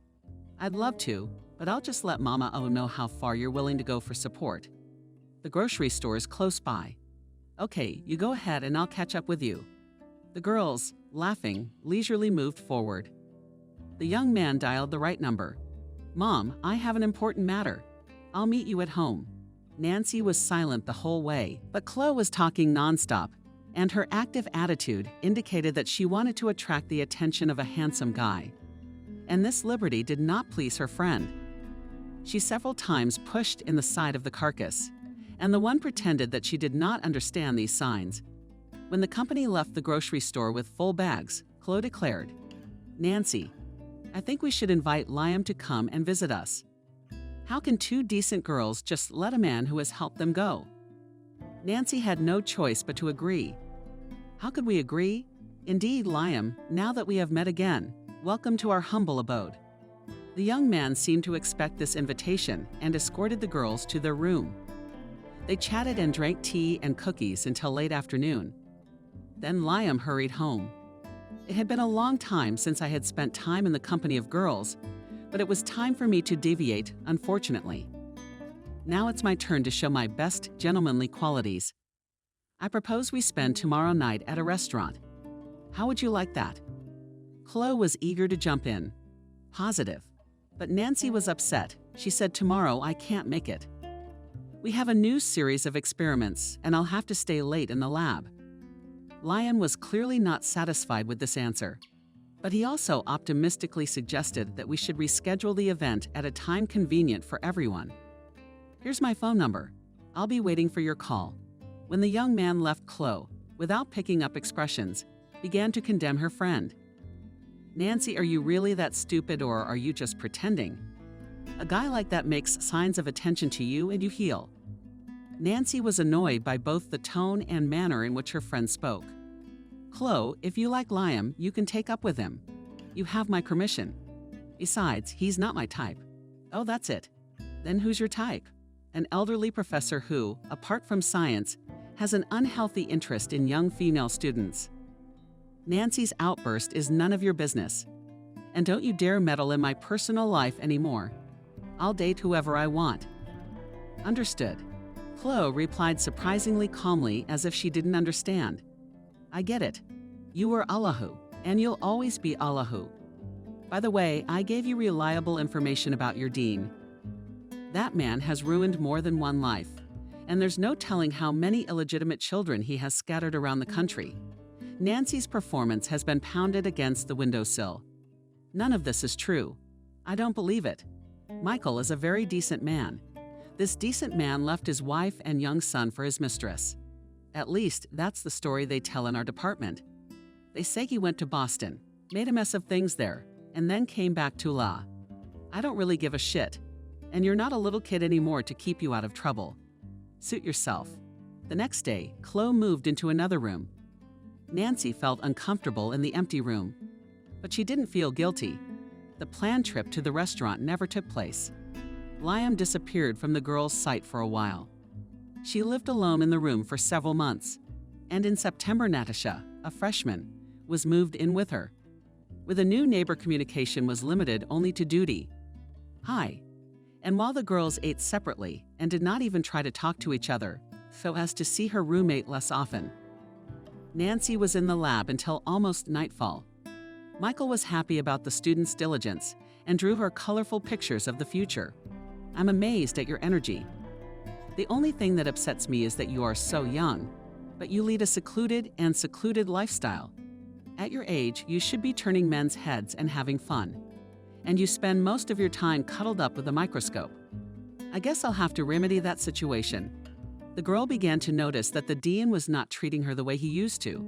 I'd love to, but I'll just let Mama O know how far you're willing to go for support. The grocery store is close by. Okay, you go ahead and I'll catch up with you. The girls, laughing, leisurely moved forward. The young man dialed the right number. Mom, I have an important matter. I'll meet you at home. Nancy was silent the whole way, but Chloe was talking nonstop, and her active attitude indicated that she wanted to attract the attention of a handsome guy. And this liberty did not please her friend. She several times pushed in the side of the carcass, and the one pretended that she did not understand these signs. When the company left the grocery store with full bags, Chloe declared, Nancy, I think we should invite Liam to come and visit us. How can 2 decent girls just let a man who has helped them go? Nancy had no choice but to agree. How could we agree? Indeed, Liam, now that we have met again, welcome to our humble abode. The young man seemed to expect this invitation and escorted the girls to their room. They chatted and drank tea and cookies until late afternoon. Then Liam hurried home. It had been a long time since I had spent time in the company of girls, but it was time for me to deviate, unfortunately. Now it's my turn to show my best gentlemanly qualities. I propose we spend tomorrow night at a restaurant. How would you like that? Chloe was eager to jump in. Positive. But Nancy was upset. She said tomorrow I can't make it. We have a new series of experiments, and I'll have to stay late in the lab. Liam was clearly not satisfied with this answer, but he also optimistically suggested that we should reschedule the event at a time convenient for everyone. Here's my phone number. I'll be waiting for your call. When the young man left, Chloe, without picking up expressions, began to condemn her friend. Nancy, are you really that stupid, or are you just pretending? A guy like that makes signs of attention to you and you heal. Nancy was annoyed by both the tone and manner in which her friend spoke. Chloe, if you like Liam, you can take up with him. You have my permission. Besides, he's not my type. Oh, that's it. Then who's your type? An elderly professor who, apart from science, has an unhealthy interest in young female students. Nancy's outburst is none of your business. And don't you dare meddle in my personal life anymore. I'll date whoever I want. Understood. Chloe replied surprisingly calmly, as if she didn't understand. I get it. You were Allahu, and you'll always be Allahu. By the way, I gave you reliable information about your dean. That man has ruined more than one life, and there's no telling how many illegitimate children he has scattered around the country. Nancy's performance has been pounded against the windowsill. None of this is true. I don't believe it. Michael is a very decent man. This decent man left his wife and young son for his mistress. At least, that's the story they tell in our department. They say he went to Boston, made a mess of things there, and then came back to La. I don't really give a shit. And you're not a little kid anymore to keep you out of trouble. Suit yourself. The next day, Chloe moved into another room. Nancy felt uncomfortable in the empty room, but she didn't feel guilty. The planned trip to the restaurant never took place. Liam disappeared from the girl's sight for a while. She lived alone in the room for several months, and in September, Natasha, a freshman, was moved in with her. With a new neighbor, communication was limited only to duty. Hi. And while the girls ate separately and did not even try to talk to each other, so as to see her roommate less often, Nancy was in the lab until almost nightfall. Michael was happy about the students' diligence and drew her colorful pictures of the future. I'm amazed at your energy. The only thing that upsets me is that you are so young, but you lead a secluded lifestyle. At your age, you should be turning men's heads and having fun. And you spend most of your time cuddled up with a microscope. I guess I'll have to remedy that situation. The girl began to notice that the dean was not treating her the way he used to.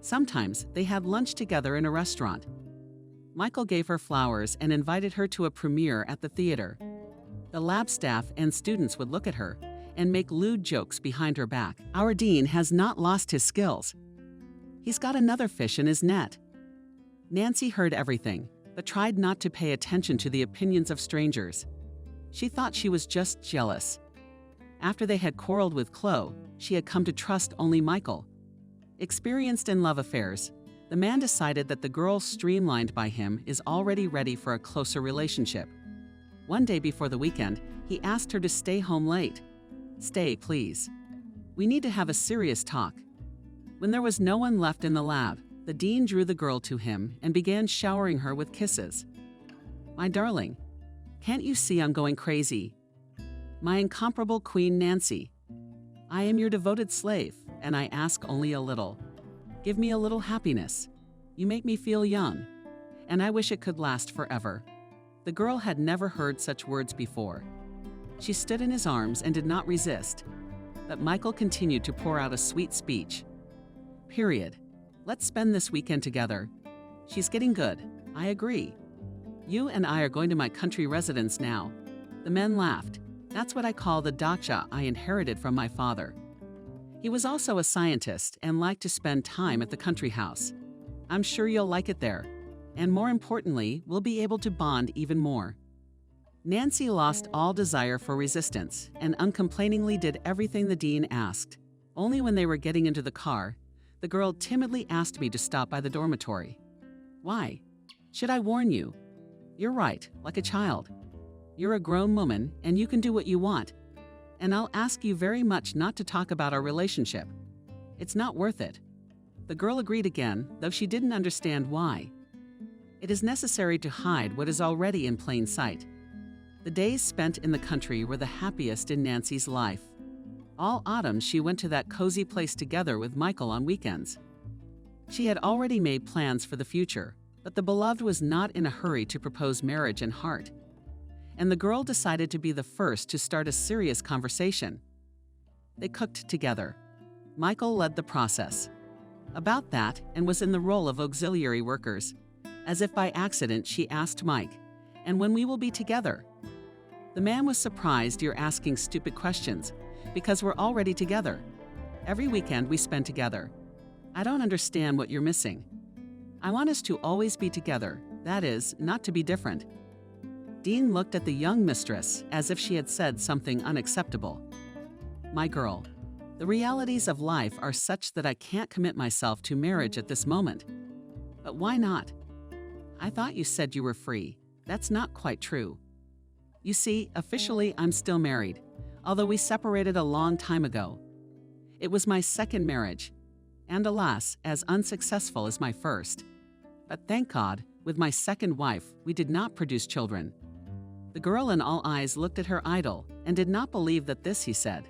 Sometimes they had lunch together in a restaurant. Michael gave her flowers and invited her to a premiere at the theater. The lab staff and students would look at her and make lewd jokes behind her back. Our dean has not lost his skills. He's got another fish in his net. Nancy heard everything, but tried not to pay attention to the opinions of strangers. She thought she was just jealous. After they had quarreled with Chloe, she had come to trust only Michael. Experienced in love affairs, the man decided that the girl streamlined by him is already ready for a closer relationship. One day before the weekend, he asked her to stay home late. "Stay, please. We need to have a serious talk." When there was no one left in the lab, the dean drew the girl to him and began showering her with kisses. "My darling, can't you see I'm going crazy? My incomparable Queen Nancy. I am your devoted slave, and I ask only a little. Give me a little happiness. You make me feel young, and I wish it could last forever." The girl had never heard such words before. She stood in his arms and did not resist, but Michael continued to pour out a sweet speech. "Period. Let's spend this weekend together. She's getting good. I agree. You and I are going to my country residence now." The men laughed. "That's what I call the dacha I inherited from my father." He was also a scientist and liked to spend time at the country house. "I'm sure you'll like it there. And more importantly, we'll be able to bond even more." Nancy lost all desire for resistance and uncomplainingly did everything the dean asked. Only when they were getting into the car, the girl timidly asked me to stop by the dormitory. "Why? Should I warn you? You're right, like a child. You're a grown woman and you can do what you want. And I'll ask you very much not to talk about our relationship. It's not worth it." The girl agreed again, though she didn't understand why. It is necessary to hide what is already in plain sight. The days spent in the country were the happiest in Nancy's life. All autumn she went to that cozy place together with Michael on weekends. She had already made plans for the future, but the beloved was not in a hurry to propose marriage in heart. And the girl decided to be the first to start a serious conversation. They cooked together. Michael led the process. About that, and was in the role of auxiliary workers. As if by accident, she asked Mike, "And when we will be together?" The man was surprised. "You're asking stupid questions, because we're already together. Every weekend we spend together. I don't understand what you're missing. I want us to always be together, that is, not to be different." Dean looked at the young mistress as if she had said something unacceptable. "My girl, the realities of life are such that I can't commit myself to marriage at this moment." "But why not?" "I thought you said you were free. That's not quite true. You see, officially I'm still married, although we separated a long time ago. It was my second marriage, and alas, as unsuccessful as my first. But thank God, with my second wife, we did not produce children." The girl in all eyes looked at her idol and did not believe that this he said.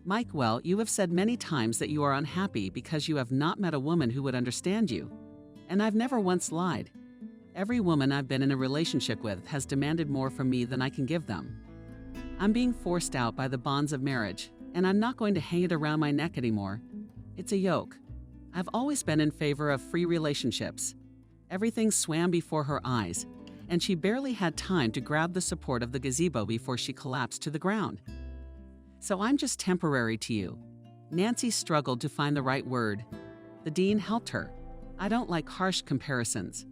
"Mike, well, you have said many times that you are unhappy because you have not met a woman who would understand you. And I've never once lied. Every woman I've been in a relationship with has demanded more from me than I can give them. I'm being forced out by the bonds of marriage, and I'm not going to hang it around my neck anymore. It's a yoke. I've always been in favor of free relationships." Everything swam before her eyes, and she barely had time to grab the support of the gazebo before she collapsed to the ground. "So I'm just temporary to you." Nancy struggled to find the right word. The dean helped her. "I don't like harsh comparisons.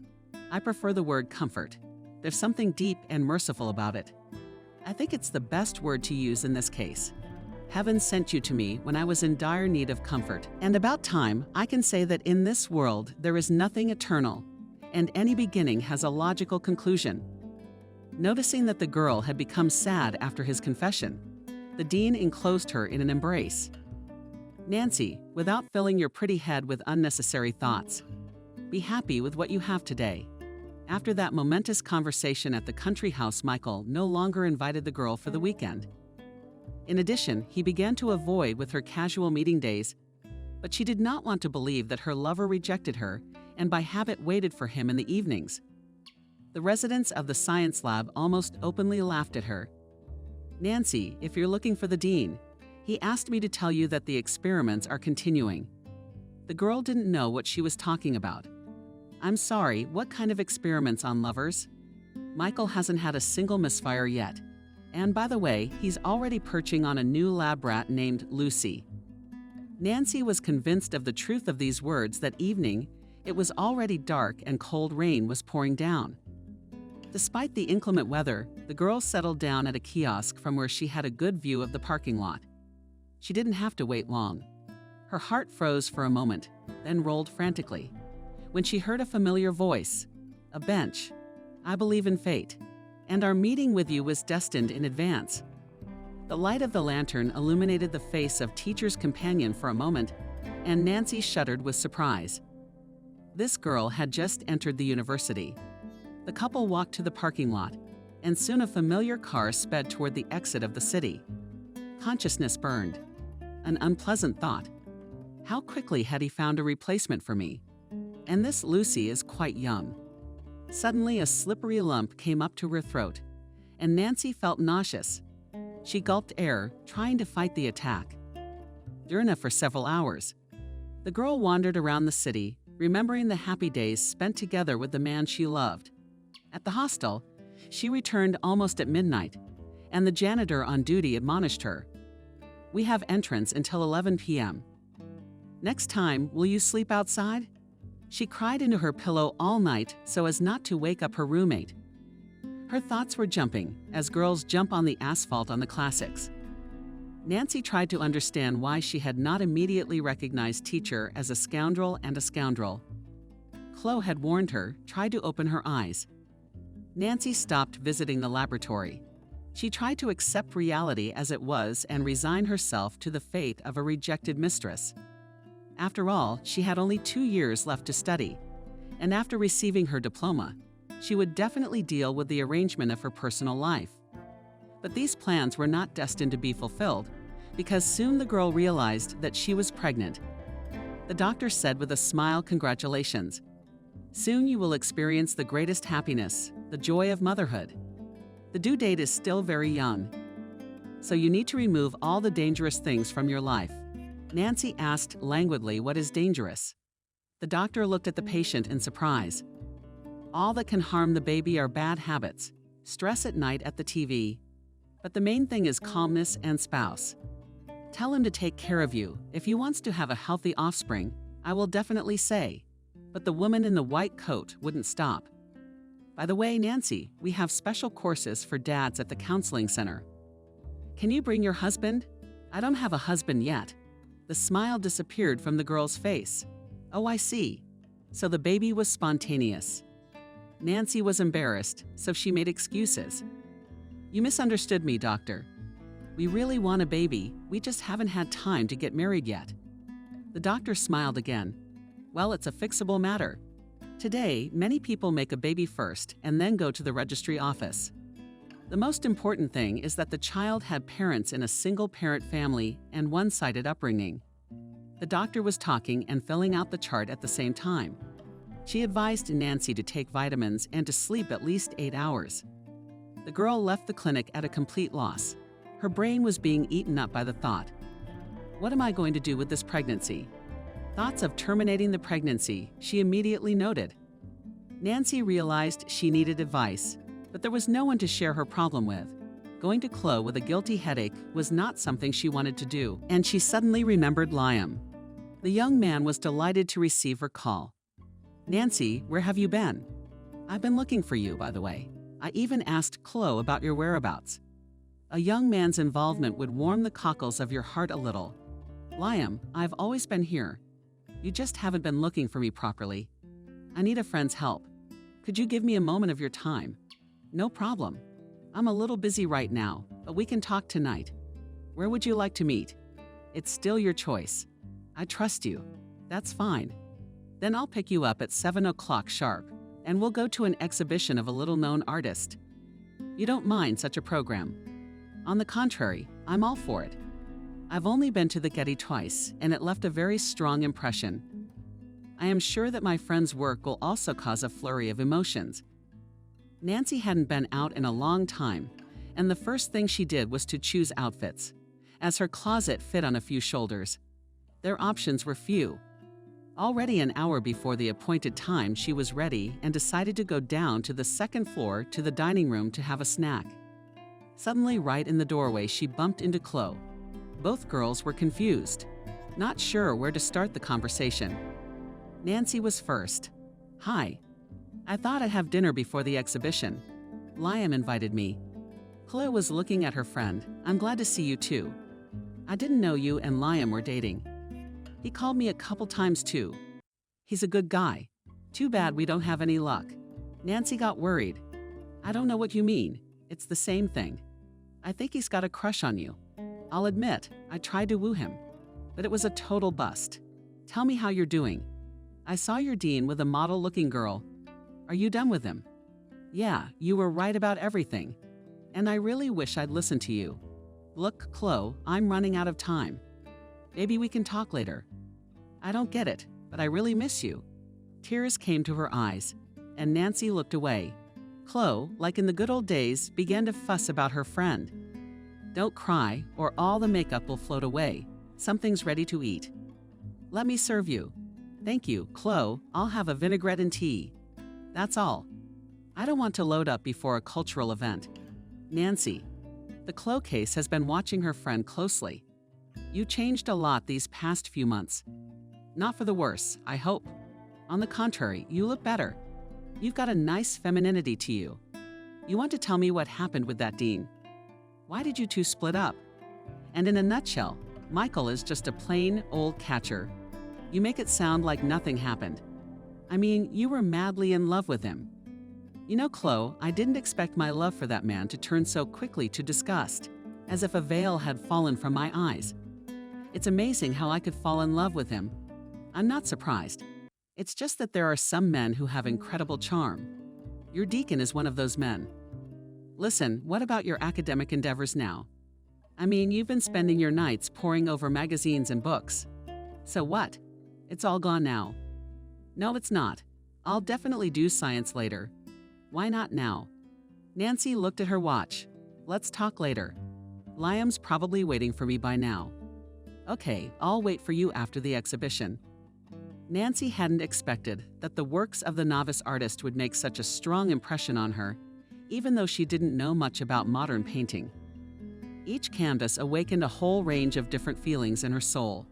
I prefer the word comfort. There's something deep and merciful about it. I think it's the best word to use in this case. Heaven sent you to me when I was in dire need of comfort. And about time, I can say that in this world there is nothing eternal, and any beginning has a logical conclusion. Noticing that the girl had become sad after his confession, the dean enclosed her in an embrace. "Nancy, without filling your pretty head with unnecessary thoughts, be happy with what you have today." After that momentous conversation at the country house, Michael no longer invited the girl for the weekend. In addition, he began to avoid with her casual meeting days, but she did not want to believe that her lover rejected her and by habit waited for him in the evenings. The residents of the science lab almost openly laughed at her. "Nancy, if you're looking for the dean, he asked me to tell you that the experiments are continuing." The girl didn't know what she was talking about. "I'm sorry, what kind of experiments on lovers?" Michael hasn't had a single misfire yet. And by the way, he's already perching on a new lab rat named Lucy. Nancy was convinced of the truth of these words that evening. It was already dark and cold rain was pouring down. Despite the inclement weather, the girl settled down at a kiosk from where she had a good view of the parking lot. She didn't have to wait long. Her heart froze for a moment, then rolled frantically, when she heard a familiar voice. A bench. "I believe in fate. And our meeting with you was destined in advance." The light of the lantern illuminated the face of teacher's companion for a moment, and Nancy shuddered with surprise. This girl had just entered the university. The couple walked to the parking lot, and soon a familiar car sped toward the exit of the city. Consciousness burned. An unpleasant thought. How quickly had he found a replacement for me? And this Lucy is quite young. Suddenly, a slippery lump came up to her throat, and Nancy felt nauseous. She gulped air, trying to fight the attack. Durna for several hours. The girl wandered around the city, remembering the happy days spent together with the man she loved. At the hostel, she returned almost at midnight, and the janitor on duty admonished her. "We have entrance until 11 p.m. Next time, will you sleep outside?" She cried into her pillow all night so as not to wake up her roommate. Her thoughts were jumping, as girls jump on the asphalt on the classics. Nancy tried to understand why she had not immediately recognized teacher as a scoundrel and a scoundrel. Chloe had warned her, tried to open her eyes. Nancy stopped visiting the laboratory. She tried to accept reality as it was and resign herself to the fate of a rejected mistress. After all, she had only 2 years left to study, and after receiving her diploma, she would definitely deal with the arrangement of her personal life. But these plans were not destined to be fulfilled, because soon the girl realized that she was pregnant. The doctor said with a smile, "Congratulations. Soon you will experience the greatest happiness, the joy of motherhood. The due date is still very young, so you need to remove all the dangerous things from your life." Nancy asked languidly, "What is dangerous?" The doctor looked at the patient in surprise. "All that can harm the baby are bad habits, stress at night at the TV. But the main thing is calmness and spouse. Tell him to take care of you. If he wants to have a healthy offspring, I will definitely say." But the woman in the white coat wouldn't stop. "By the way, Nancy, we have special courses for dads at the counseling center. Can you bring your husband?" "I don't have a husband yet." The smile disappeared from the girl's face. "Oh, I see. So the baby was spontaneous." Nancy was embarrassed, so she made excuses. "You misunderstood me, doctor. We really want a baby, we just haven't had time to get married yet." The doctor smiled again. "Well, it's a fixable matter. Today, many people make a baby first and then go to the registry office. The most important thing is that the child had parents in a single-parent family and one-sided upbringing." The doctor was talking and filling out the chart at the same time. She advised Nancy to take vitamins and to sleep at least 8 hours. The girl left the clinic at a complete loss. Her brain was being eaten up by the thought, "What am I going to do with this pregnancy?" Thoughts of terminating the pregnancy, she immediately noted. Nancy realized she needed advice, but there was no one to share her problem with. Going to Chloe with a guilty headache was not something she wanted to do, and she suddenly remembered Liam. The young man was delighted to receive her call. "Nancy, where have you been?" "I've been looking for you, by the way. I even asked Chloe about your whereabouts." A young man's involvement would warm the cockles of your heart a little. "Liam, I've always been here. You just haven't been looking for me properly. I need a friend's help. Could you give me a moment of your time?" No problem. I'm a little busy right now, but we can talk tonight. Where would you like to meet? It's still your choice. I trust you. That's fine. Then I'll pick you up at 7 o'clock sharp, and we'll go to an exhibition of a little-known artist. You don't mind such a program? On the contrary, I'm all for it. I've only been to the Getty twice, and it left a very strong impression. I am sure that my friend's work will also cause a flurry of emotions. Nancy hadn't been out in a long time, and the first thing she did was to choose outfits, as her closet fit on a few shoulders. Their options were few. Already an hour before the appointed time, she was ready and decided to go down to the second floor to the dining room to have a snack. Suddenly, right in the doorway, she bumped into Chloe. Both girls were confused, not sure where to start the conversation. Nancy was first. Hi. I thought I'd have dinner before the exhibition. Liam invited me. Chloe was looking at her friend. I'm glad to see you too. I didn't know you and Liam were dating. He called me a couple times too. He's a good guy. Too bad we don't have any luck. Nancy got worried. I don't know what you mean. It's the same thing. I think he's got a crush on you. I'll admit, I tried to woo him, but it was a total bust. Tell me how you're doing. I saw your dean with a model-looking girl. Are you done with him? Yeah, you were right about everything. And I really wish I'd listened to you. Look, Chloe, I'm running out of time. Maybe we can talk later. I don't get it, but I really miss you. Tears came to her eyes, and Nancy looked away. Chloe, like in the good old days, began to fuss about her friend. Don't cry, or all the makeup will float away. Something's ready to eat. Let me serve you. Thank you, Chloe. I'll have a vinaigrette and tea. That's all. I don't want to load up before a cultural event. Nancy. The Chloe case has been watching her friend closely. You changed a lot these past few months. Not for the worse, I hope. On the contrary, you look better. You've got a nice femininity to you. You want to tell me what happened with that dean? Why did you two split up? And in a nutshell, Michael is just a plain old catcher. You make it sound like nothing happened. I mean, you were madly in love with him. You know, Chloe, I didn't expect my love for that man to turn so quickly to disgust, as if a veil had fallen from my eyes. It's amazing how I could fall in love with him. I'm not surprised. It's just that there are some men who have incredible charm. Your deacon is one of those men. Listen, what about your academic endeavors now? I mean, you've been spending your nights poring over magazines and books. So what? It's all gone now. No, it's not. I'll definitely do science later. Why not now? Nancy looked at her watch. Let's talk later. Liam's probably waiting for me by now. Okay, I'll wait for you after the exhibition. Nancy hadn't expected that the works of the novice artist would make such a strong impression on her, even though she didn't know much about modern painting. Each canvas awakened a whole range of different feelings in her soul.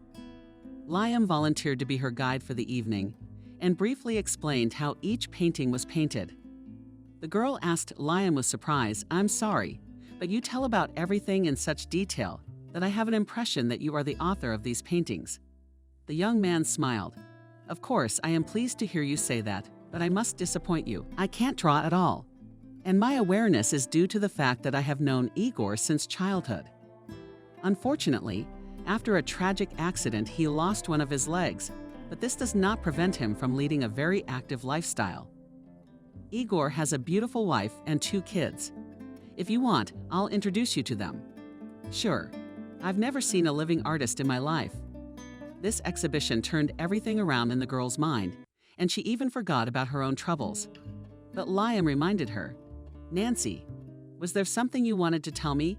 Liam volunteered to be her guide for the evening and briefly explained how each painting was painted. The girl asked Liam with surprise, I'm sorry, but you tell about everything in such detail that I have an impression that you are the author of these paintings. The young man smiled. Of course, I am pleased to hear you say that, but I must disappoint you. I can't draw at all. And my awareness is due to the fact that I have known Igor since childhood. Unfortunately, after a tragic accident, he lost one of his legs, but this does not prevent him from leading a very active lifestyle. Igor has a beautiful wife and 2 kids. If you want, I'll introduce you to them. Sure. I've never seen a living artist in my life. This exhibition turned everything around in the girl's mind, and she even forgot about her own troubles. But Liam reminded her, Nancy, was there something you wanted to tell me?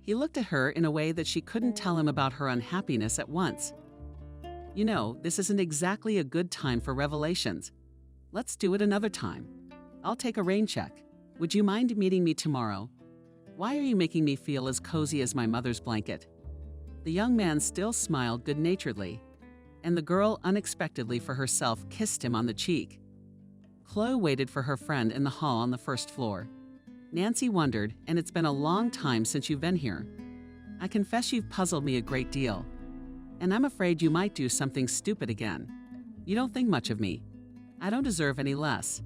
He looked at her in a way that she couldn't tell him about her unhappiness at once. You know, this isn't exactly a good time for revelations. Let's do it another time. I'll take a rain check. Would you mind meeting me tomorrow? Why are you making me feel as cozy as my mother's blanket? The young man still smiled good-naturedly, and the girl unexpectedly for herself kissed him on the cheek. Chloe waited for her friend in the hall on the first floor. Nancy wondered, and it's been a long time since you've been here. I confess you've puzzled me a great deal, and I'm afraid you might do something stupid again. You don't think much of me. I don't deserve any less.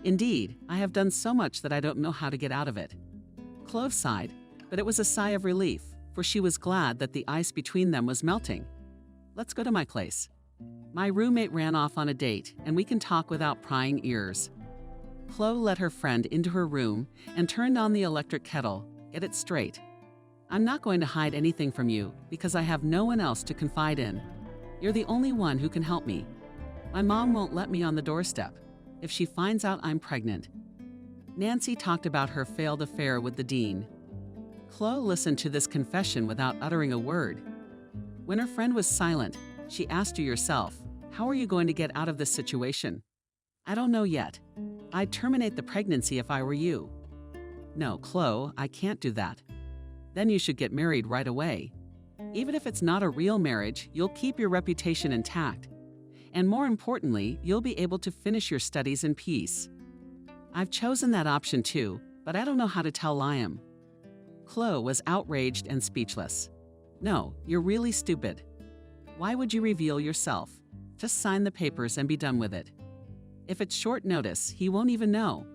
Indeed, I have done so much that I don't know how to get out of it. Clove sighed, but it was a sigh of relief, for she was glad that the ice between them was melting. Let's go to my place. My roommate ran off on a date, and we can talk without prying ears. Chloe led her friend into her room and turned on the electric kettle. Get it straight. I'm not going to hide anything from you because I have no one else to confide in. You're the only one who can help me. My mom won't let me on the doorstep if she finds out I'm pregnant. Nancy talked about her failed affair with the dean. Chloe listened to this confession without uttering a word. When her friend was silent, she asked her herself, how are you going to get out of this situation? I don't know yet. I'd terminate the pregnancy if I were you. No, Chloe, I can't do that. Then you should get married right away. Even if it's not a real marriage, you'll keep your reputation intact. And more importantly, you'll be able to finish your studies in peace. I've chosen that option too, but I don't know how to tell Liam. Chloe was outraged and speechless. No, you're really stupid. Why would you reveal yourself? Just sign the papers and be done with it. If it's short notice, he won't even know.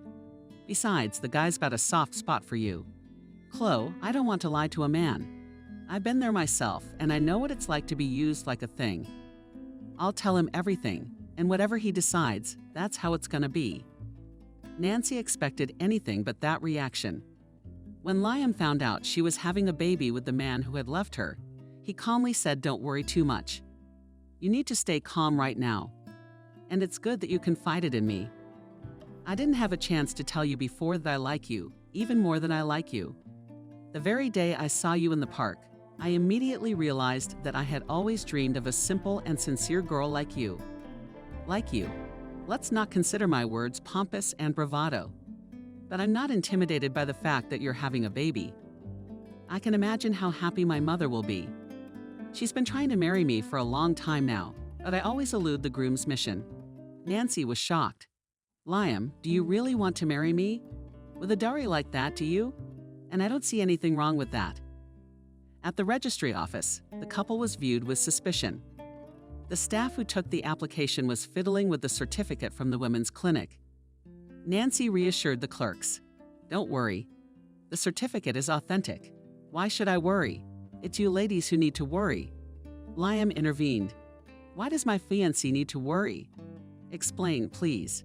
Besides, the guy's got a soft spot for you. Chloe, I don't want to lie to a man. I've been there myself, and I know what it's like to be used like a thing. I'll tell him everything, and whatever he decides, that's how it's gonna be. Nancy expected anything but that reaction. When Liam found out she was having a baby with the man who had left her, he calmly said, don't worry too much. You need to stay calm right now. And it's good that you confided in me. I didn't have a chance to tell you before that I like you, even more than I like you. The very day I saw you in the park, I immediately realized that I had always dreamed of a simple and sincere girl like you. Like you. Let's not consider my words pompous and bravado. But I'm not intimidated by the fact that you're having a baby. I can imagine how happy my mother will be. She's been trying to marry me for a long time now, but I always elude the groom's mission. Nancy was shocked. Liam, do you really want to marry me? With a dowry like that, do you? And I don't see anything wrong with that. At the registry office, the couple was viewed with suspicion. The staff who took the application was fiddling with the certificate from the women's clinic. Nancy reassured the clerks. Don't worry. The certificate is authentic. Why should I worry? It's you ladies who need to worry. Liam intervened. Why does my fiancé need to worry? Explain, please.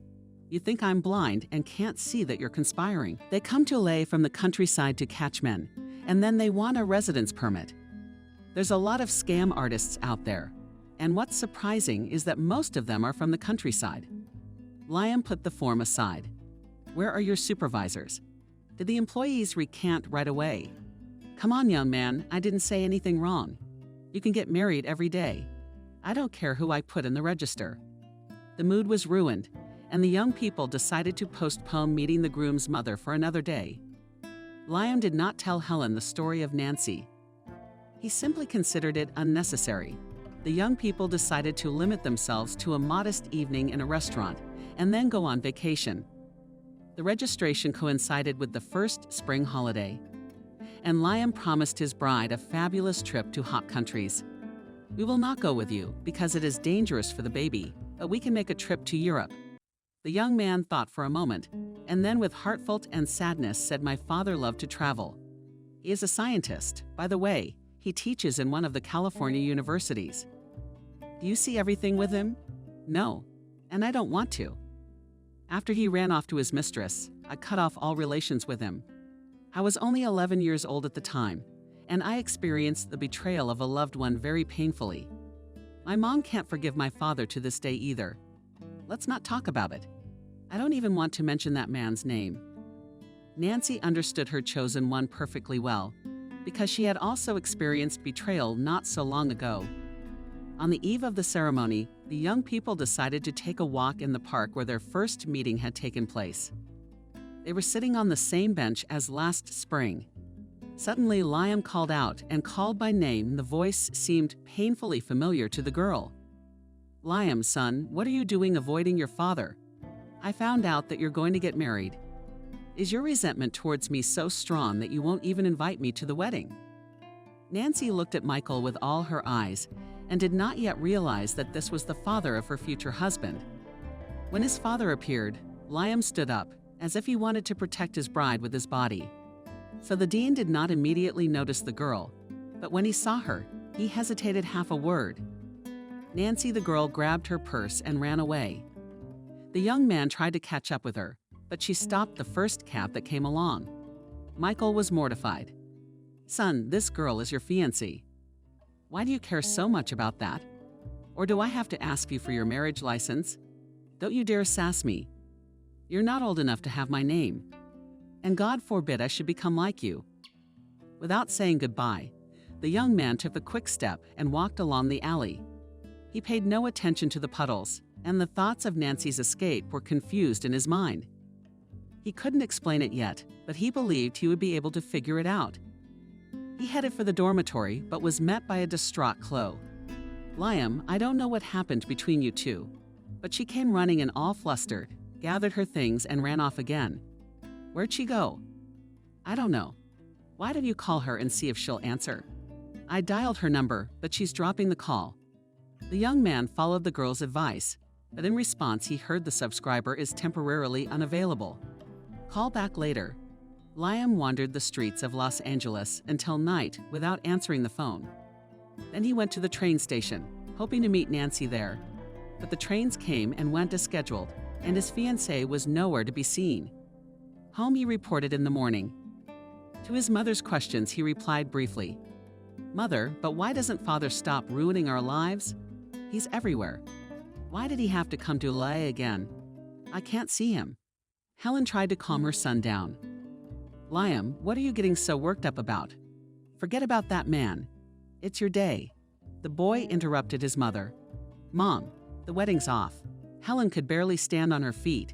You think I'm blind and can't see that you're conspiring. They come to LA from the countryside to catch men, and then they want a residence permit. There's a lot of scam artists out there, and what's surprising is that most of them are from the countryside. Liam put the form aside. Where are your supervisors? Did the employees recant right away? Come on, young man, I didn't say anything wrong. You can get married every day. I don't care who I put in the register. The mood was ruined, and the young people decided to postpone meeting the groom's mother for another day. Liam did not tell Helen the story of Nancy. He simply considered it unnecessary. The young people decided to limit themselves to a modest evening in a restaurant and then go on vacation. The registration coincided with the first spring holiday, and Liam promised his bride a fabulous trip to hot countries. We will not go with you because it is dangerous for the baby, but we can make a trip to Europe. The young man thought for a moment, and then with heartfelt and sadness said, my father loved to travel. He is a scientist. By the way, he teaches in one of the California universities. Do you see everything with him? No, and I don't want to. After he ran off to his mistress, I cut off all relations with him. I was only 11 years old at the time, and I experienced the betrayal of a loved one very painfully. My mom can't forgive my father to this day either. Let's not talk about it. I don't even want to mention that man's name. Nancy understood her chosen one perfectly well, because she had also experienced betrayal not so long ago. On the eve of the ceremony, the young people decided to take a walk in the park where their first meeting had taken place. They were sitting on the same bench as last spring. Suddenly, Liam called out, and called by name, the voice seemed painfully familiar to the girl. Liam, son, what are you doing avoiding your father? I found out that you're going to get married. Is your resentment towards me so strong that you won't even invite me to the wedding? Nancy looked at Michael with all her eyes and did not yet realize that this was the father of her future husband. When his father appeared, Liam stood up, as if he wanted to protect his bride with his body. So the dean did not immediately notice the girl, but when he saw her, he hesitated half a word. Nancy, the girl, grabbed her purse and ran away. The young man tried to catch up with her, but she stopped the first cab that came along. Michael was mortified. "Son, this girl is your fiancée. Why do you care so much about that? Or do I have to ask you for your marriage license? Don't you dare sass me. You're not old enough to have my name. And God forbid I should become like you." Without saying goodbye, the young man took a quick step and walked along the alley. He paid no attention to the puddles, and the thoughts of Nancy's escape were confused in his mind. He couldn't explain it yet, but he believed he would be able to figure it out. He headed for the dormitory, but was met by a distraught Chloe. "Liam, I don't know what happened between you two, but she came running and all flustered, gathered her things and ran off again. Where'd she go?" "I don't know. Why don't you call her and see if she'll answer?" "I dialed her number, but she's dropping the call." The young man followed the girl's advice, but in response he heard the subscriber is temporarily unavailable. "Call back later." Liam wandered the streets of Los Angeles until night without answering the phone. Then he went to the train station, hoping to meet Nancy there. But the trains came and went as scheduled, and his fiancée was nowhere to be seen. Home he reported in the morning. To his mother's questions he replied briefly, "Mother, but why doesn't Father stop ruining our lives? He's everywhere. Why did he have to come to LA again? I can't see him." Helen tried to calm her son down. "Liam, what are you getting so worked up about? Forget about that man. It's your day." The boy interrupted his mother. "Mom, the wedding's off." Helen could barely stand on her feet.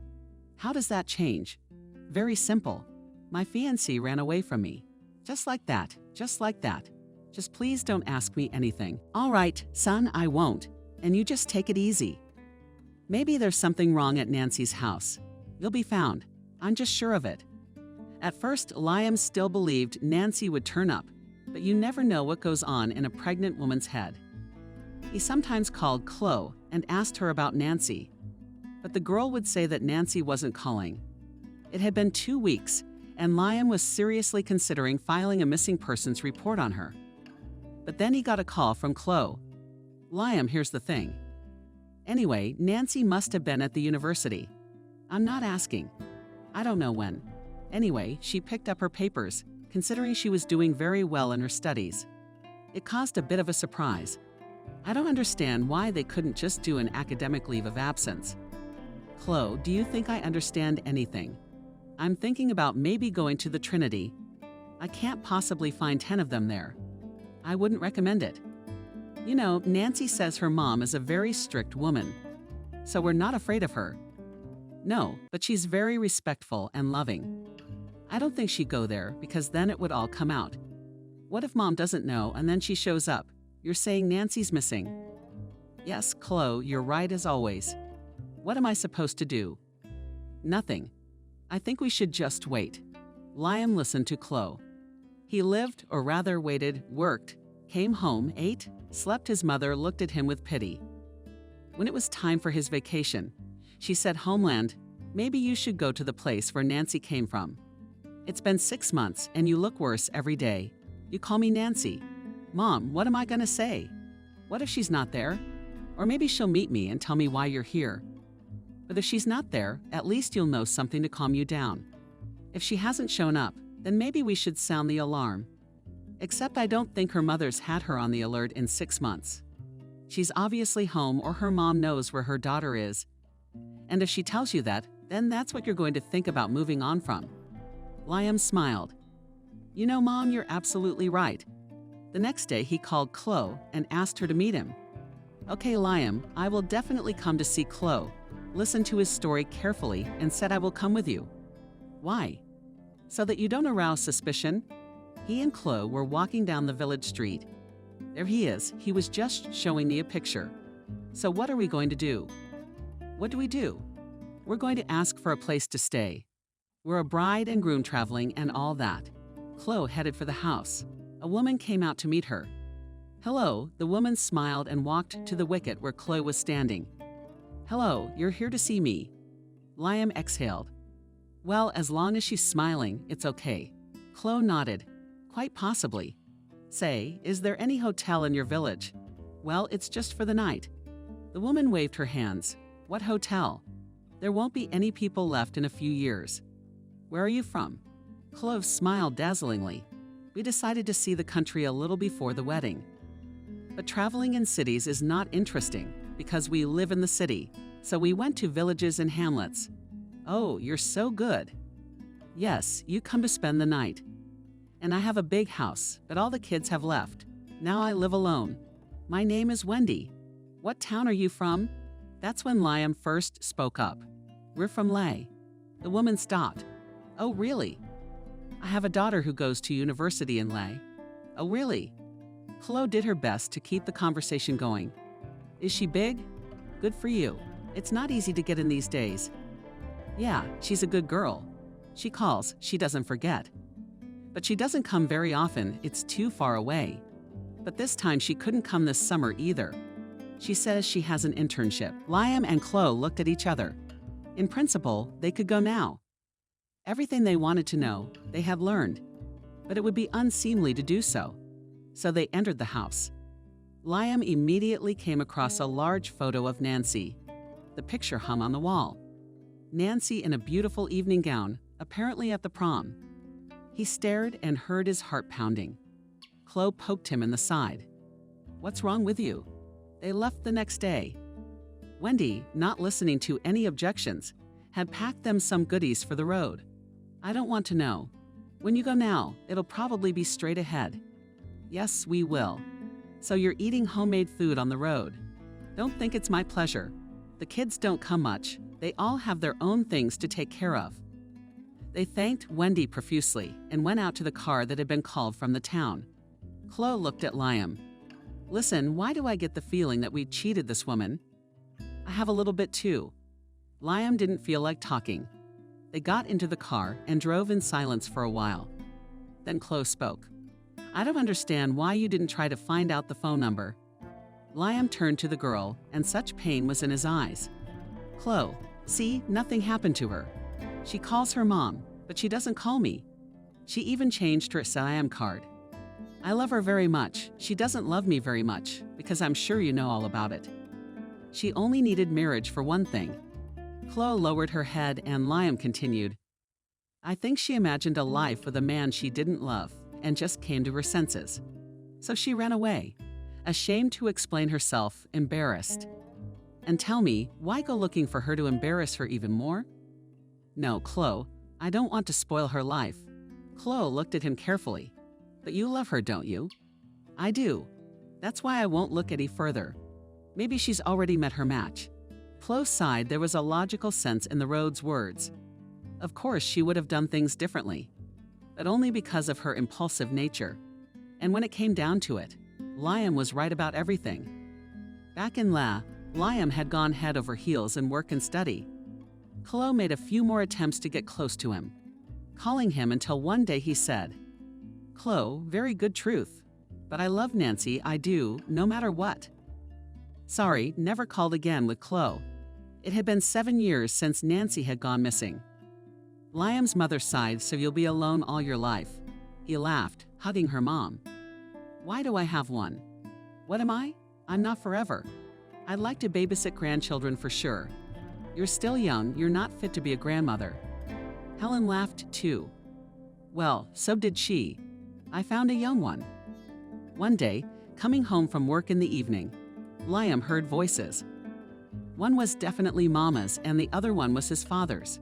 "How does that change?" "Very simple. My fiancé ran away from me. Just like that, just like that. Just please don't ask me anything." "All right, son, I won't. And you just take it easy. Maybe there's something wrong at Nancy's house. You'll be found. I'm just sure of it." At first, Liam still believed Nancy would turn up, but you never know what goes on in a pregnant woman's head. He sometimes called Chloe and asked her about Nancy, but the girl would say that Nancy wasn't calling. It had been 2 weeks, and Liam was seriously considering filing a missing persons report on her. But then he got a call from Chloe. "Liam, here's the thing. Anyway, Nancy must have been at the university. I'm not asking. I don't know when. Anyway, she picked up her papers, considering she was doing very well in her studies. It caused a bit of a surprise. I don't understand why they couldn't just do an academic leave of absence. Chloe, do you think I understand anything? I'm thinking about maybe going to the Trinity. I can't possibly find 10 of them there. I wouldn't recommend it. You know, Nancy says her mom is a very strict woman, so we're not afraid of her. No, but she's very respectful and loving. I don't think she'd go there because then it would all come out. What if mom doesn't know and then she shows up? You're saying Nancy's missing." "Yes, Chloe, you're right as always. What am I supposed to do?" "Nothing. I think we should just wait." Liam listened to Chloe. He lived, or rather waited, worked, came home, ate, slept. His mother looked at him with pity. When it was time for his vacation, she said, "Homeland, maybe you should go to the place where Nancy came from. It's been 6 months and you look worse every day. You call me Nancy. Mom, what am I gonna say? What if she's not there? Or maybe she'll meet me and tell me why you're here. But if she's not there, at least you'll know something to calm you down. If she hasn't shown up, then maybe we should sound the alarm. Except I don't think her mother's had her on the alert in 6 months. She's obviously home or her mom knows where her daughter is. And if she tells you that, then that's what you're going to think about moving on from." Liam smiled. "You know, Mom, you're absolutely right." The next day he called Chloe and asked her to meet him. "Okay, Liam, I will definitely come to see Chloe, listened to his story carefully and said I will come with you." "Why?" "So that you don't arouse suspicion." He and Chloe were walking down the village street. "There he is. He was just showing me a picture. So what are we going to do?" "What do we do?" "We're going to ask for a place to stay. We're a bride and groom traveling and all that." Chloe headed for the house. A woman came out to meet her. "Hello," the woman smiled and walked to the wicket where Chloe was standing. "Hello, you're here to see me." Liam exhaled. Well, as long as she's smiling, it's okay. Chloe nodded. Quite possibly. Say, is there any hotel in your village? Well, it's just for the night. The woman waved her hands. What hotel? There won't be any people left in a few years. Where are you from? Chloe smiled dazzlingly. We decided to see the country a little before the wedding. But traveling in cities is not interesting because we live in the city, so we went to villages and hamlets. Oh, you're so good. Yes, you come to spend the night. And I have a big house, but all the kids have left. Now I live alone. My name is Wendy. What town are you from? That's when Liam first spoke up. We're from Leh. The woman stopped. Oh, really? I have a daughter who goes to university in Leh. Oh, really? Chloe did her best to keep the conversation going. Is she big? Good for you. It's not easy to get in these days. Yeah, she's a good girl. She calls, she doesn't forget. But she doesn't come very often, it's too far away. But this time she couldn't come this summer either. She says she has an internship. Liam and Chloe looked at each other. In principle, they could go now. Everything they wanted to know, they had learned. But it would be unseemly to do so. So they entered the house. Liam immediately came across a large photo of Nancy. The picture hung on the wall. Nancy in a beautiful evening gown, apparently at the prom. He stared and heard his heart pounding. Chloe poked him in the side. What's wrong with you? They left the next day. Wendy, not listening to any objections, had packed them some goodies for the road. I don't want to know. When you go now, it'll probably be straight ahead. Yes, we will. So you're eating homemade food on the road. Don't think it's my pleasure. The kids don't come much. They all have their own things to take care of. They thanked Wendy profusely and went out to the car that had been called from the town. Chloe looked at Liam. Listen, why do I get the feeling that we cheated this woman? I have a little bit too. Liam didn't feel like talking. They got into the car and drove in silence for a while. Then Chloe spoke. I don't understand why you didn't try to find out the phone number. Liam turned to the girl, and such pain was in his eyes. Chloe, see, nothing happened to her. She calls her mom, but she doesn't call me. She even changed her SIM card. I love her very much. She doesn't love me very much, because I'm sure you know all about it. She only needed marriage for one thing. Chloe lowered her head and Liam continued. I think she imagined a life with a man she didn't love and just came to her senses. So she ran away, ashamed to explain herself, embarrassed. And tell me, why go looking for her to embarrass her even more? No, Chloe, I don't want to spoil her life. Chloe looked at him carefully. But you love her, don't you? I do. That's why I won't look any further. Maybe she's already met her match. Chloe sighed. There was a logical sense in the road's words. Of course, she would have done things differently, but only because of her impulsive nature. And when it came down to it, Liam was right about everything. Back in Leh, Liam had gone head over heels in work and study. Chloe made a few more attempts to get close to him, calling him until one day he said, Chloe, very good truth, but I love Nancy, I do, no matter what. Sorry, never called again with Chloe. It had been 7 years since Nancy had gone missing. Liam's mother sighed, so you'll be alone all your life. He laughed, hugging her mom. Why do I have one? What am I? I'm not forever. I'd like to babysit grandchildren for sure. You're still young, you're not fit to be a grandmother. Helen laughed too. Well, so did she. I found a young one. One day, coming home from work in the evening, Liam heard voices. One was definitely Mama's and the other one was his father's.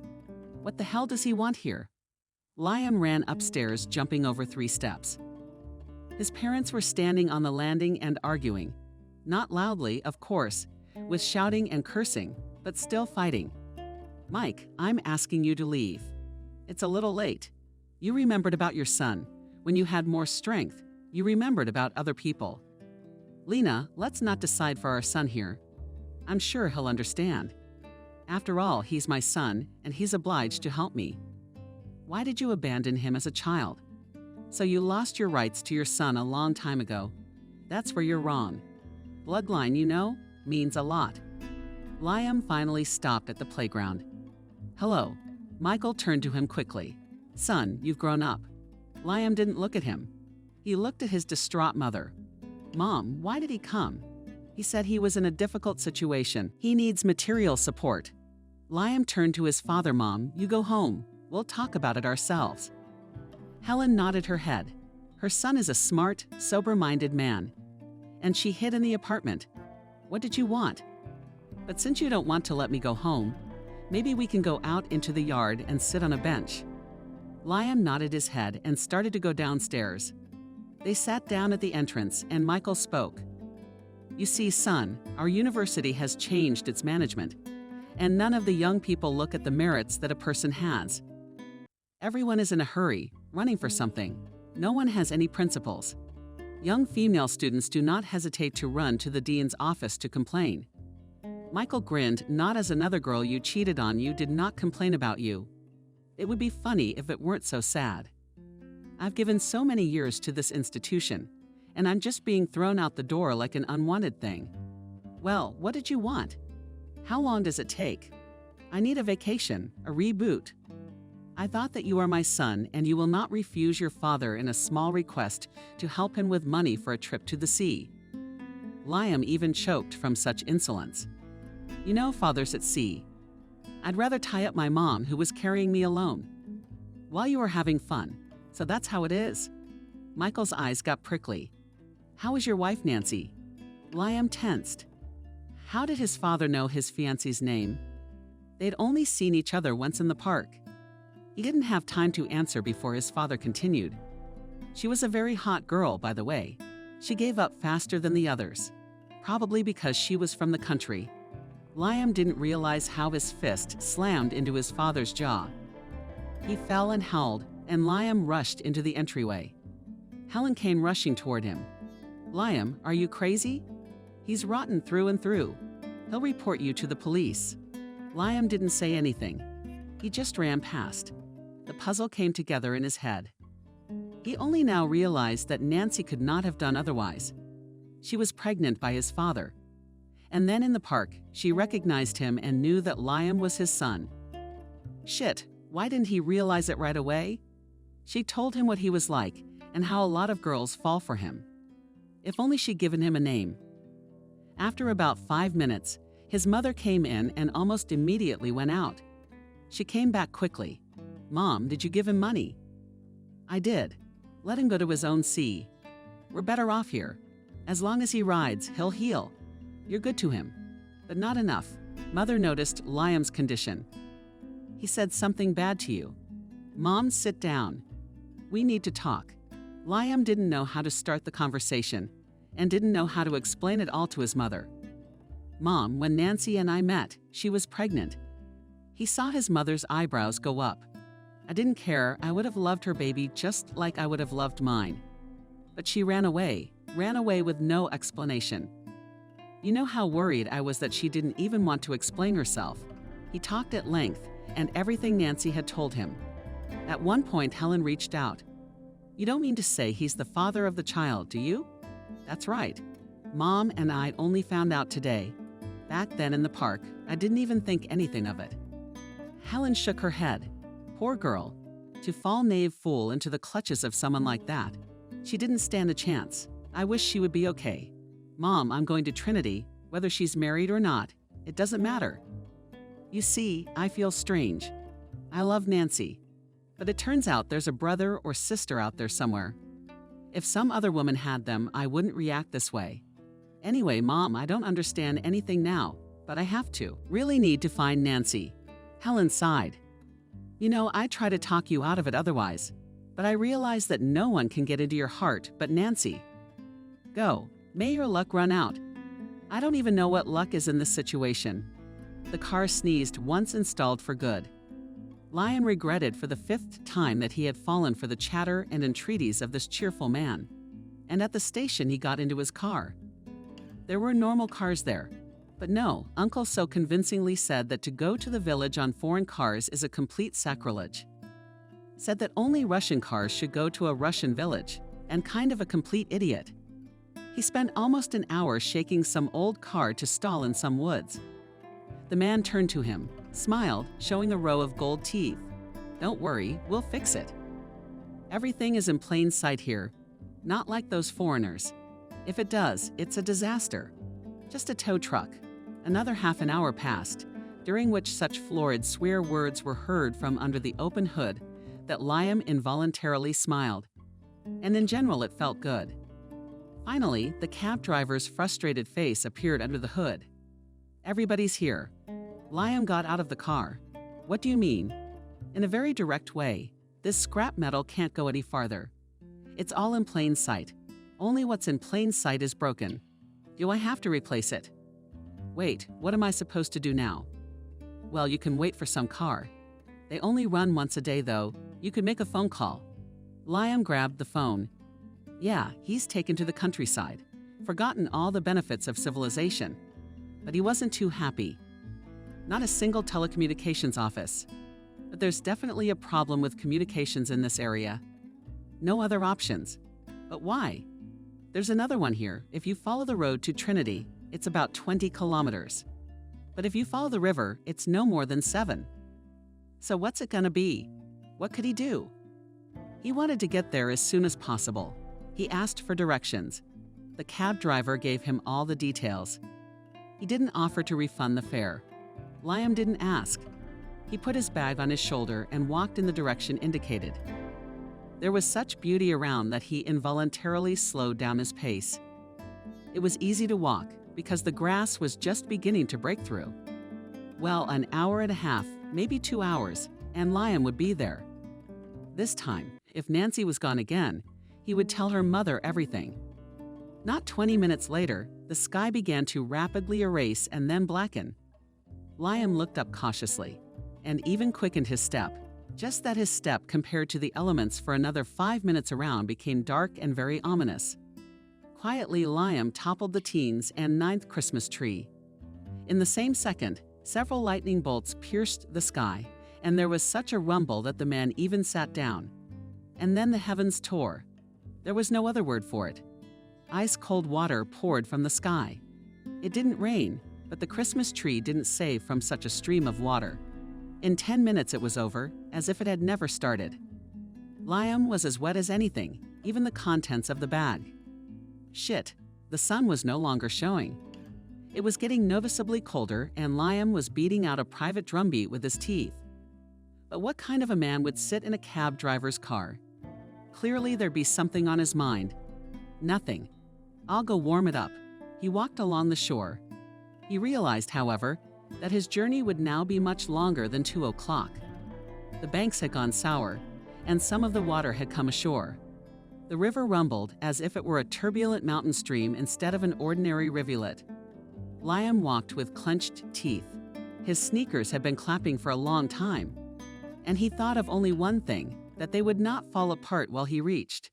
What the hell does he want here? Liam ran upstairs, jumping over 3 steps. His parents were standing on the landing and arguing. Not loudly, of course, with shouting and cursing, but still fighting. Mike, I'm asking you to leave. It's a little late. You remembered about your son. When you had more strength, you remembered about other people. Lena, let's not decide for our son here. I'm sure he'll understand. After all, he's my son, and he's obliged to help me. Why did you abandon him as a child? So you lost your rights to your son a long time ago. That's where you're wrong. Bloodline, you know, means a lot. Liam finally stopped at the playground. Hello. Michael turned to him quickly. Son, you've grown up. Liam didn't look at him. He looked at his distraught mother. Mom, why did he come? He said he was in a difficult situation. He needs material support. Liam turned to his father. Mom, you go home. We'll talk about it ourselves. Helen nodded her head. Her son is a smart, sober-minded man. And she hid in the apartment. What did you want? But since you don't want to let me go home, maybe we can go out into the yard and sit on a bench. Liam nodded his head and started to go downstairs. They sat down at the entrance and Michael spoke. You see, son, our university has changed its management, and none of the young people look at the merits that a person has. Everyone is in a hurry, running for something. No one has any principles. Young female students do not hesitate to run to the dean's office to complain. Michael grinned. Not as another girl you cheated on you did not complain about you. It would be funny if it weren't so sad. I've given so many years to this institution, and I'm just being thrown out the door like an unwanted thing. Well, what did you want? How long does it take? I need a vacation, a reboot. I thought that you are my son and you will not refuse your father in a small request to help him with money for a trip to the sea. Liam even choked from such insolence. You know, father's at sea. I'd rather tie up my mom who was carrying me alone. While you were having fun, so that's how it is. Michael's eyes got prickly. How is your wife, Nancy? Liam tensed. How did his father know his fiancée's name? They'd only seen each other once in the park. He didn't have time to answer before his father continued. She was a very hot girl, by the way. She gave up faster than the others, probably because she was from the country. Liam didn't realize how his fist slammed into his father's jaw. He fell and howled, and Liam rushed into the entryway. Helen came rushing toward him. Liam, are you crazy? He's rotten through and through. He'll report you to the police. Liam didn't say anything. He just ran past. The puzzle came together in his head. He only now realized that Nancy could not have done otherwise. She was pregnant by his father. And then in the park, she recognized him and knew that Liam was his son. Shit, why didn't he realize it right away? She told him what he was like and how a lot of girls fall for him. If only she'd given him a name. After about 5 minutes, his mother came in and almost immediately went out. She came back quickly. Mom, did you give him money? I did. Let him go to his own sea. We're better off here. As long as he rides, he'll heal. You're good to him. But not enough. Mother noticed Liam's condition. He said something bad to you. Mom, sit down. We need to talk. Liam didn't know how to start the conversation and didn't know how to explain it all to his mother. Mom, when Nancy and I met, she was pregnant. He saw his mother's eyebrows go up. I didn't care. I would have loved her baby just like I would have loved mine. But she ran away with no explanation. You know how worried I was that she didn't even want to explain herself. He talked at length and everything Nancy had told him. At one point, Helen reached out. You don't mean to say he's the father of the child, do you? That's right. Mom and I only found out today. Back then in the park, I didn't even think anything of it. Helen shook her head. Poor girl. To fall knave fool into the clutches of someone like that. She didn't stand a chance. I wish she would be okay. Mom, I'm going to Trinity. Whether she's married or not, it doesn't matter. You see, I feel strange. I love Nancy. But it turns out there's a brother or sister out there somewhere. If some other woman had them, I wouldn't react this way. Anyway, Mom, I don't understand anything now, but I have to. Really need to find Nancy. Helen sighed. You know, I try to talk you out of it otherwise, but I realize that no one can get into your heart but Nancy. Go. May your luck run out. I don't even know what luck is in this situation. The car sneezed once installed for good. Liam regretted for the 5th time that he had fallen for the chatter and entreaties of this cheerful man. And at the station, he got into his car. There were normal cars there. But no, Uncle so convincingly said that to go to the village on foreign cars is a complete sacrilege. Said that only Russian cars should go to a Russian village, and kind of a complete idiot. He spent almost an hour shaking some old car to stall in some woods. The man turned to him. smiled, showing a row of gold teeth. "Don't worry, we'll fix it. Everything is in plain sight here, not like those foreigners. If it does, it's a disaster. Just a tow truck." Another half an hour passed, during which such florid swear words were heard from under the open hood that Liam involuntarily smiled. And in general, it felt good. Finally, the cab driver's frustrated face appeared under the hood. "Everybody's here." Liam got out of the car. "What do you mean?" In a very direct way, "This scrap metal can't go any farther. It's all in plain sight. Only what's in plain sight is broken. Do I have to replace it?" "Wait, what am I supposed to do now?" "Well, you can wait for some car. They only run once a day, though. You could make a phone call." Liam grabbed the phone. Yeah, he's taken to the countryside, forgotten all the benefits of civilization. But he wasn't too happy. Not a single telecommunications office. But there's definitely a problem with communications in this area. No other options. But why? There's another one here. If you follow the road to Trinity, it's about 20 kilometers. But if you follow the river, it's no more than 7. So what's it gonna be? What could he do? He wanted to get there as soon as possible. He asked for directions. The cab driver gave him all the details. He didn't offer to refund the fare. Liam didn't ask. He put his bag on his shoulder and walked in the direction indicated. There was such beauty around that he involuntarily slowed down his pace. It was easy to walk because the grass was just beginning to break through. Well, an hour and a half, maybe 2 hours, and Liam would be there. This time, if Nancy was gone again, he would tell her mother everything. Not 20 minutes later, the sky began to rapidly erase and then blacken. Liam looked up cautiously and even quickened his step. Just that his step compared to the elements for another 5 minutes around became dark and very ominous. Quietly, Liam toppled the teens and 9th Christmas tree. In the same second, several lightning bolts pierced the sky, and there was such a rumble that the man even sat down. And then the heavens tore. There was no other word for it. Ice-cold water poured from the sky. It didn't rain, but the Christmas tree didn't save from such a stream of water. In 10 minutes it was over, as if it had never started. Liam was as wet as anything, even the contents of the bag. Shit, the sun was no longer showing. It was getting noticeably colder, and Liam was beating out a private drumbeat with his teeth. But what kind of a man would sit in a cab driver's car? Clearly there'd be something on his mind. Nothing. "I'll go warm it up." He walked along the shore. He realized, however, that his journey would now be much longer than 2 o'clock. The banks had gone sour, and some of the water had come ashore. The river rumbled as if it were a turbulent mountain stream instead of an ordinary rivulet. Liam walked with clenched teeth. His sneakers had been clapping for a long time. And he thought of only one thing, that they would not fall apart while he reached.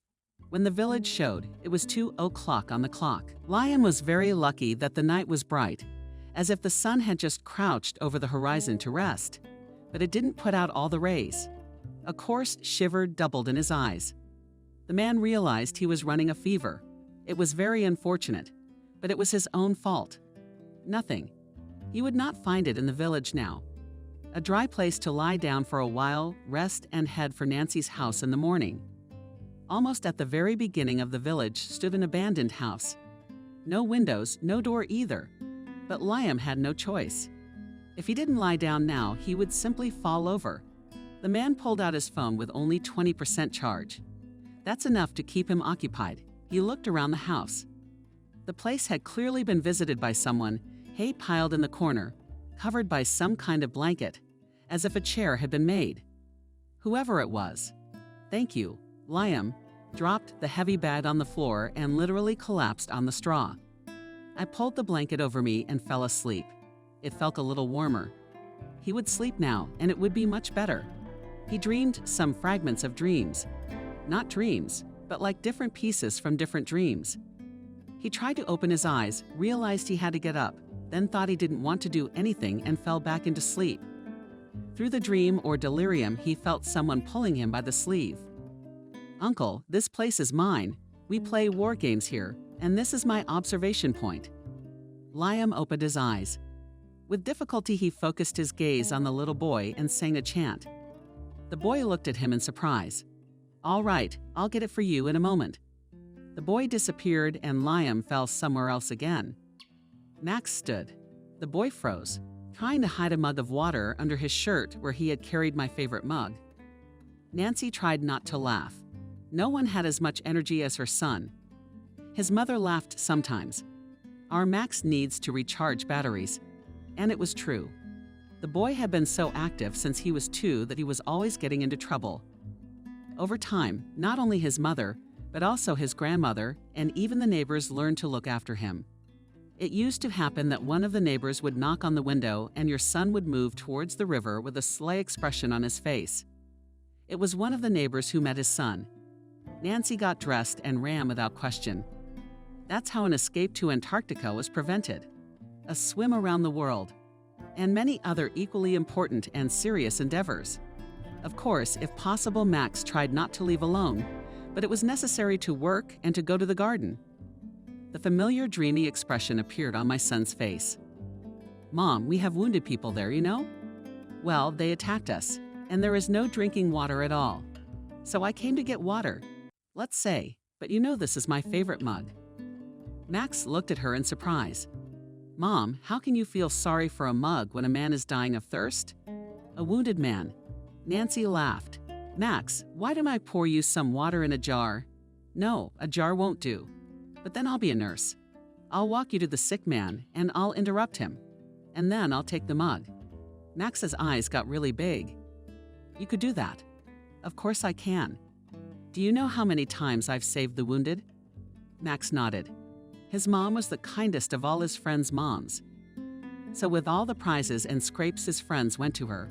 When the village showed, it was 2 o'clock on the clock. Liam was very lucky that the night was bright, as if the sun had just crouched over the horizon to rest. But it didn't put out all the rays. A coarse shiver doubled in his eyes. The man realized he was running a fever. It was very unfortunate, but it was his own fault. Nothing. He would not find it in the village now. A dry place to lie down for a while, rest, and head for Nancy's house in the morning. Almost at the very beginning of the village stood an abandoned house. No windows, no door either. But Liam had no choice. If he didn't lie down now, he would simply fall over. The man pulled out his phone with only 20% charge. That's enough to keep him occupied. He looked around the house. The place had clearly been visited by someone, hay piled in the corner, covered by some kind of blanket, as if a chair had been made. Whoever it was. "Thank you." Liam dropped the heavy bag on the floor and literally collapsed on the straw. I pulled the blanket over me and fell asleep. It felt a little warmer. He would sleep now, and it would be much better. He dreamed some fragments of dreams. Not dreams, but like different pieces from different dreams. He tried to open his eyes, realized he had to get up, then thought he didn't want to do anything and fell back into sleep. Through the dream or delirium, he felt someone pulling him by the sleeve. "Uncle, this place is mine. We play war games here, and this is my observation point." Liam opened his eyes. With difficulty, he focused his gaze on the little boy and sang a chant. The boy looked at him in surprise. "All right, I'll get it for you in a moment." The boy disappeared and Liam fell somewhere else again. Max stood. The boy froze, trying to hide a mug of water under his shirt where he had carried my favorite mug. Nancy tried not to laugh. No one had as much energy as her son. His mother laughed sometimes. Our Max needs to recharge batteries. And it was true. The boy had been so active since he was 2 that he was always getting into trouble. Over time, not only his mother, but also his grandmother and even the neighbors learned to look after him. It used to happen that one of the neighbors would knock on the window and your son would move towards the river with a sly expression on his face. It was one of the neighbors who met his son. Nancy got dressed and ran without question. That's how an escape to Antarctica was prevented, a swim around the world, and many other equally important and serious endeavors. Of course, if possible, Max tried not to leave alone, but it was necessary to work and to go to the garden. The familiar dreamy expression appeared on my son's face. "Mom, we have wounded people there, you know? Well, they attacked us, and there is no drinking water at all. So I came to get water. Let's say, but you know this is my favorite mug." Max looked at her in surprise. "Mom, how can you feel sorry for a mug when a man is dying of thirst?" "A wounded man." Nancy laughed. "Max, why don't I pour you some water in a jar?" "No, a jar won't do. But then I'll be a nurse. I'll walk you to the sick man and I'll interrupt him. And then I'll take the mug." Max's eyes got really big. "You could do that." "Of course I can. Do you know how many times I've saved the wounded?" Max nodded. His mom was the kindest of all his friends' moms. So with all the prizes and scrapes his friends went to her.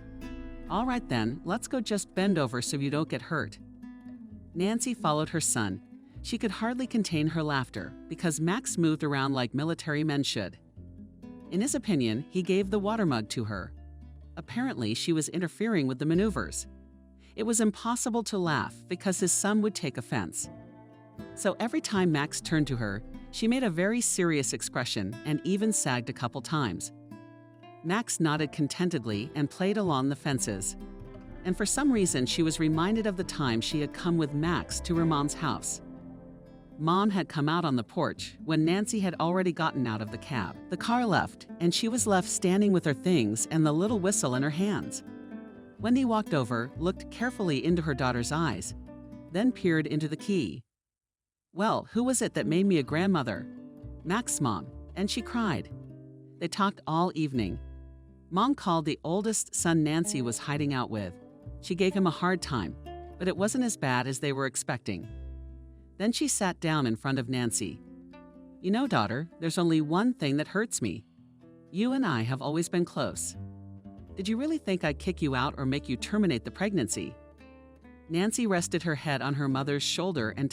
"All right then, let's go, just bend over so you don't get hurt." Nancy followed her son. She could hardly contain her laughter because Max moved around like military men should. In his opinion, he gave the water mug to her. Apparently, she was interfering with the maneuvers. It was impossible to laugh because his son would take offense. So every time Max turned to her, she made a very serious expression and even sagged a couple times. Max nodded contentedly and played along the fences. And for some reason, she was reminded of the time she had come with Max to her mom's house. Mom had come out on the porch when Nancy had already gotten out of the cab. The car left, and she was left standing with her things and the little whistle in her hands. Wendy walked over, looked carefully into her daughter's eyes, then peered into the key. "Well, who was it that made me a grandmother?" "Max's mom," and she cried. They talked all evening. Mom called the oldest son Nancy was hiding out with. She gave him a hard time, but it wasn't as bad as they were expecting. Then she sat down in front of Nancy. "You know, daughter, there's only one thing that hurts me. You and I have always been close. Did you really think I'd kick you out or make you terminate the pregnancy?" Nancy rested her head on her mother's shoulder and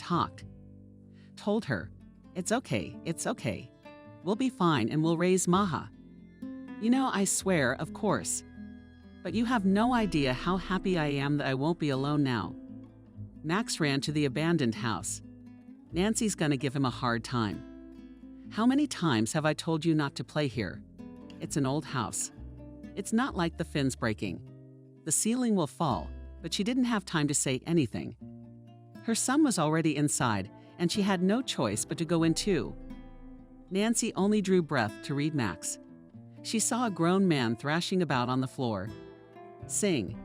told her, it's okay. We'll be fine and we'll raise Maha. You know, I swear, of course. But you have no idea how happy I am that I won't be alone now." Max ran to the abandoned house. Nancy's gonna give him a hard time. "How many times have I told you not to play here? It's an old house. It's not like the fins breaking. The ceiling will fall," but she didn't have time to say anything. Her son was already inside, and she had no choice but to go in too. Nancy only drew breath to read Max. She saw a grown man thrashing about on the floor. "Sing."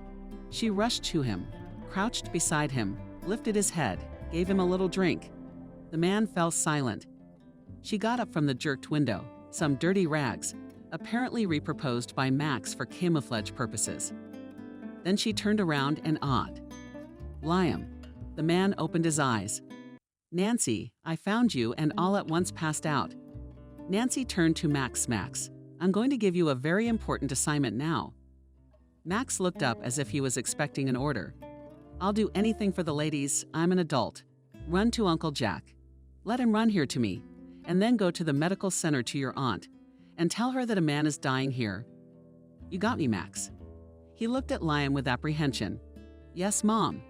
She rushed to him, crouched beside him, lifted his head, gave him a little drink. The man fell silent. She got up from the jerked window, some dirty rags, apparently reproposed by Max for camouflage purposes. Then she turned around and awed. "Liam." The man opened his eyes. "Nancy, I found you and all at once passed out." Nancy turned to Max. "Max, I'm going to give you a very important assignment now." Max looked up as if he was expecting an order. "I'll do anything for the ladies. I'm an adult. Run to Uncle Jack. Let him run here to me, and then go to the medical center to your aunt, and tell her that a man is dying here. You got me, Max." He looked at Liam with apprehension. "Yes, Mom."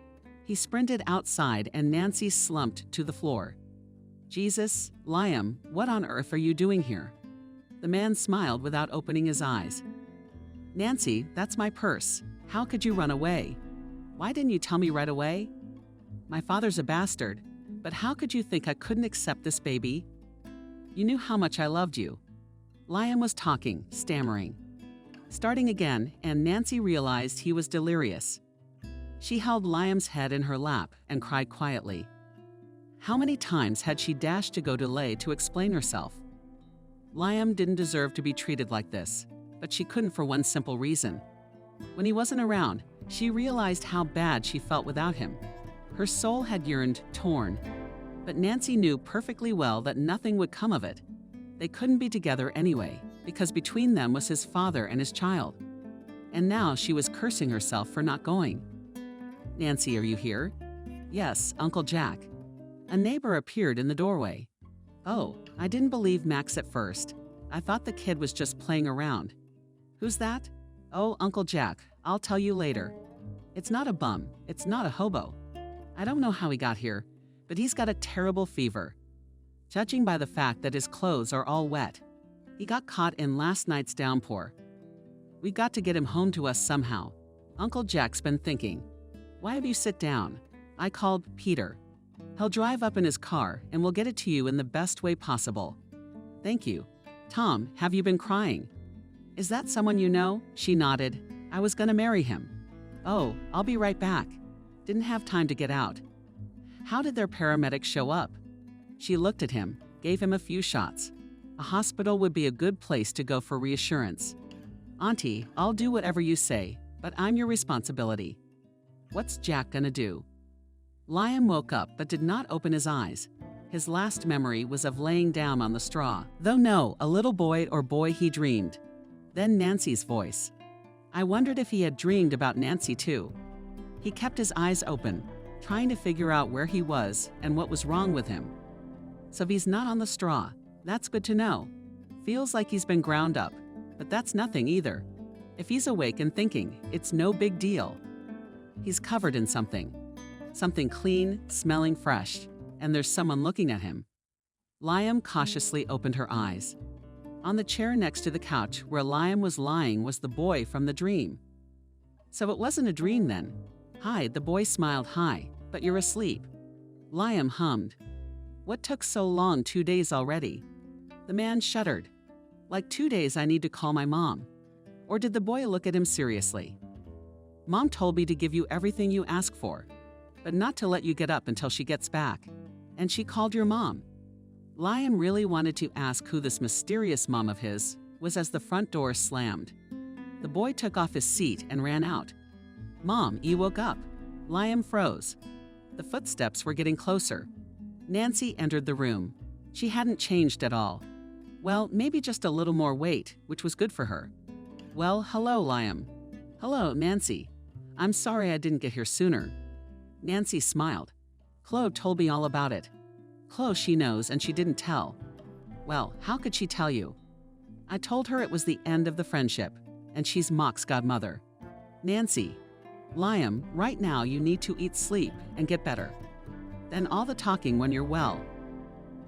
He sprinted outside and Nancy slumped to the floor. "Jesus, Liam, what on earth are you doing here?" The man smiled without opening his eyes. Nancy, that's my purse. How could you run away? Why didn't you tell me right away? My father's a bastard, but how could you think I couldn't accept this baby? You knew how much I loved you. Liam was talking, stammering. Starting again, and Nancy realized he was delirious. She held Liam's head in her lap and cried quietly. How many times had she dashed to go to Lay to explain herself? Liam didn't deserve to be treated like this, but she couldn't for one simple reason. When he wasn't around, she realized how bad she felt without him. Her soul had yearned, torn. But Nancy knew perfectly well that nothing would come of it. They couldn't be together anyway, because between them was his father and his child. And now she was cursing herself for not going. Nancy, are you here? Yes, Uncle Jack. A neighbor appeared in the doorway. Oh, I didn't believe Max at first. I thought the kid was just playing around. Who's that? Oh, Uncle Jack, I'll tell you later. It's not a bum, it's not a hobo. I don't know how he got here, but he's got a terrible fever. Judging by the fact that his clothes are all wet. He got caught in last night's downpour. We've got to get him home to us somehow. Uncle Jack's been thinking. Why have you sit down? I called Peter. He'll drive up in his car and we'll get it to you in the best way possible. Thank you. Tom, have you been crying? Is that someone you know? She nodded. I was gonna marry him. Oh, I'll be right back. Didn't have time to get out. How did their paramedics show up? She looked at him, gave him a few shots. A hospital would be a good place to go for reassurance. Auntie, I'll do whatever you say, but I'm your responsibility. What's Jack gonna do? Liam woke up but did not open his eyes. His last memory was of laying down on the straw, though no, a little boy or boy he dreamed. Then Nancy's voice. I wondered if he had dreamed about Nancy too. He kept his eyes open, trying to figure out where he was and what was wrong with him. So he's not on the straw. That's good to know. Feels like he's been ground up, but that's nothing either. If he's awake and thinking, it's no big deal. He's covered in something. Something clean, smelling fresh, and there's someone looking at him. Liam cautiously opened her eyes. On the chair next to the couch where Liam was lying was the boy from the dream. So it wasn't a dream then. Hi, the boy smiled. Hi, but you're asleep. Liam hummed. What took so long? 2 days already? The man shuddered. Like 2 days I need to call my mom. Or did the boy look at him seriously? Mom told me to give you everything you ask for, but not to let you get up until she gets back. And she called your mom. Liam really wanted to ask who this mysterious mom of his was as the front door slammed. The boy took off his seat and ran out. Mom, you woke up. Liam froze. The footsteps were getting closer. Nancy entered the room. She hadn't changed at all. Well, maybe just a little more weight, which was good for her. Well, hello, Liam. Hello, Nancy. I'm sorry I didn't get here sooner. Nancy smiled. Chloe told me all about it. Chloe, she knows, and she didn't tell. Well, how could she tell you? I told her it was the end of the friendship, and she's Mock's godmother. Nancy, Liam, right now you need to eat, sleep, and get better. Then all the talking when you're well.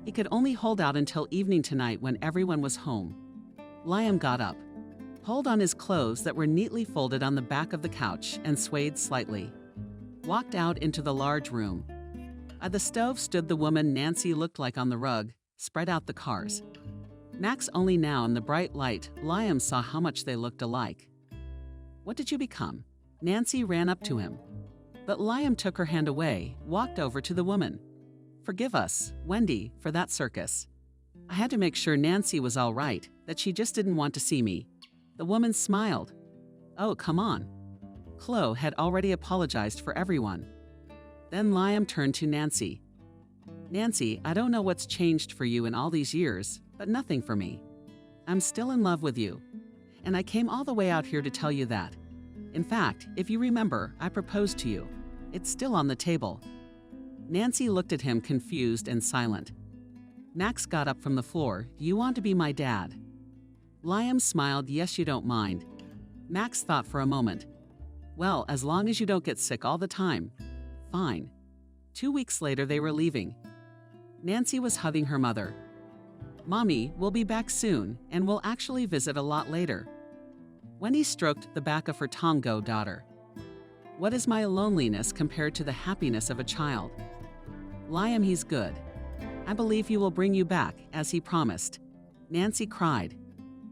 He could only hold out until evening tonight when everyone was home. Liam got up, pulled on his clothes that were neatly folded on the back of the couch and swayed slightly. Walked out into the large room. At the stove stood the woman Nancy looked like on the rug, spread out the cars. Max only now in the bright light, Liam saw how much they looked alike. What did you become? Nancy ran up to him. But Liam took her hand away, walked over to the woman. Forgive us, Wendy, for that circus. I had to make sure Nancy was all right, that she just didn't want to see me. The woman smiled. Oh, come on. Chloe had already apologized for everyone. Then Liam turned to Nancy. Nancy, I don't know what's changed for you in all these years, but nothing for me. I'm still in love with you. And I came all the way out here to tell you that. In fact, if you remember, I proposed to you. It's still on the table. Nancy looked at him confused and silent. Max got up from the floor. Do you want to be my dad? Liam smiled. Yes, you don't mind. Max thought for a moment. Well, as long as you don't get sick all the time. Fine. 2 weeks later, they were leaving. Nancy was hugging her mother. Mommy, we'll be back soon, and we'll actually visit a lot later. Wendy stroked the back of her Tongo daughter. What is my loneliness compared to the happiness of a child? Liam, he's good. I believe he will bring you back, as he promised. Nancy cried.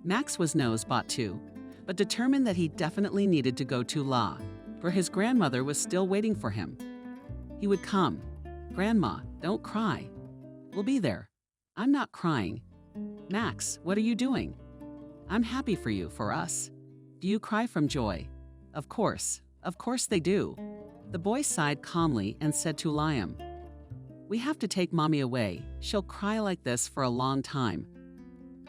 Max was nosebought too, but determined that he definitely needed to go to La, for his grandmother was still waiting for him. He would come. Grandma, don't cry. We'll be there. I'm not crying. Max, what are you doing? I'm happy for you, for us. Do you cry from joy? Of course they do. The boy sighed calmly and said to Liam, We have to take Mommy away. She'll cry like this for a long time.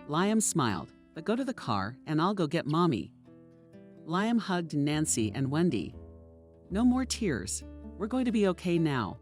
Liam smiled, but go to the car and I'll go get Mommy. Liam hugged Nancy and Wendy. No more tears. We're going to be okay now.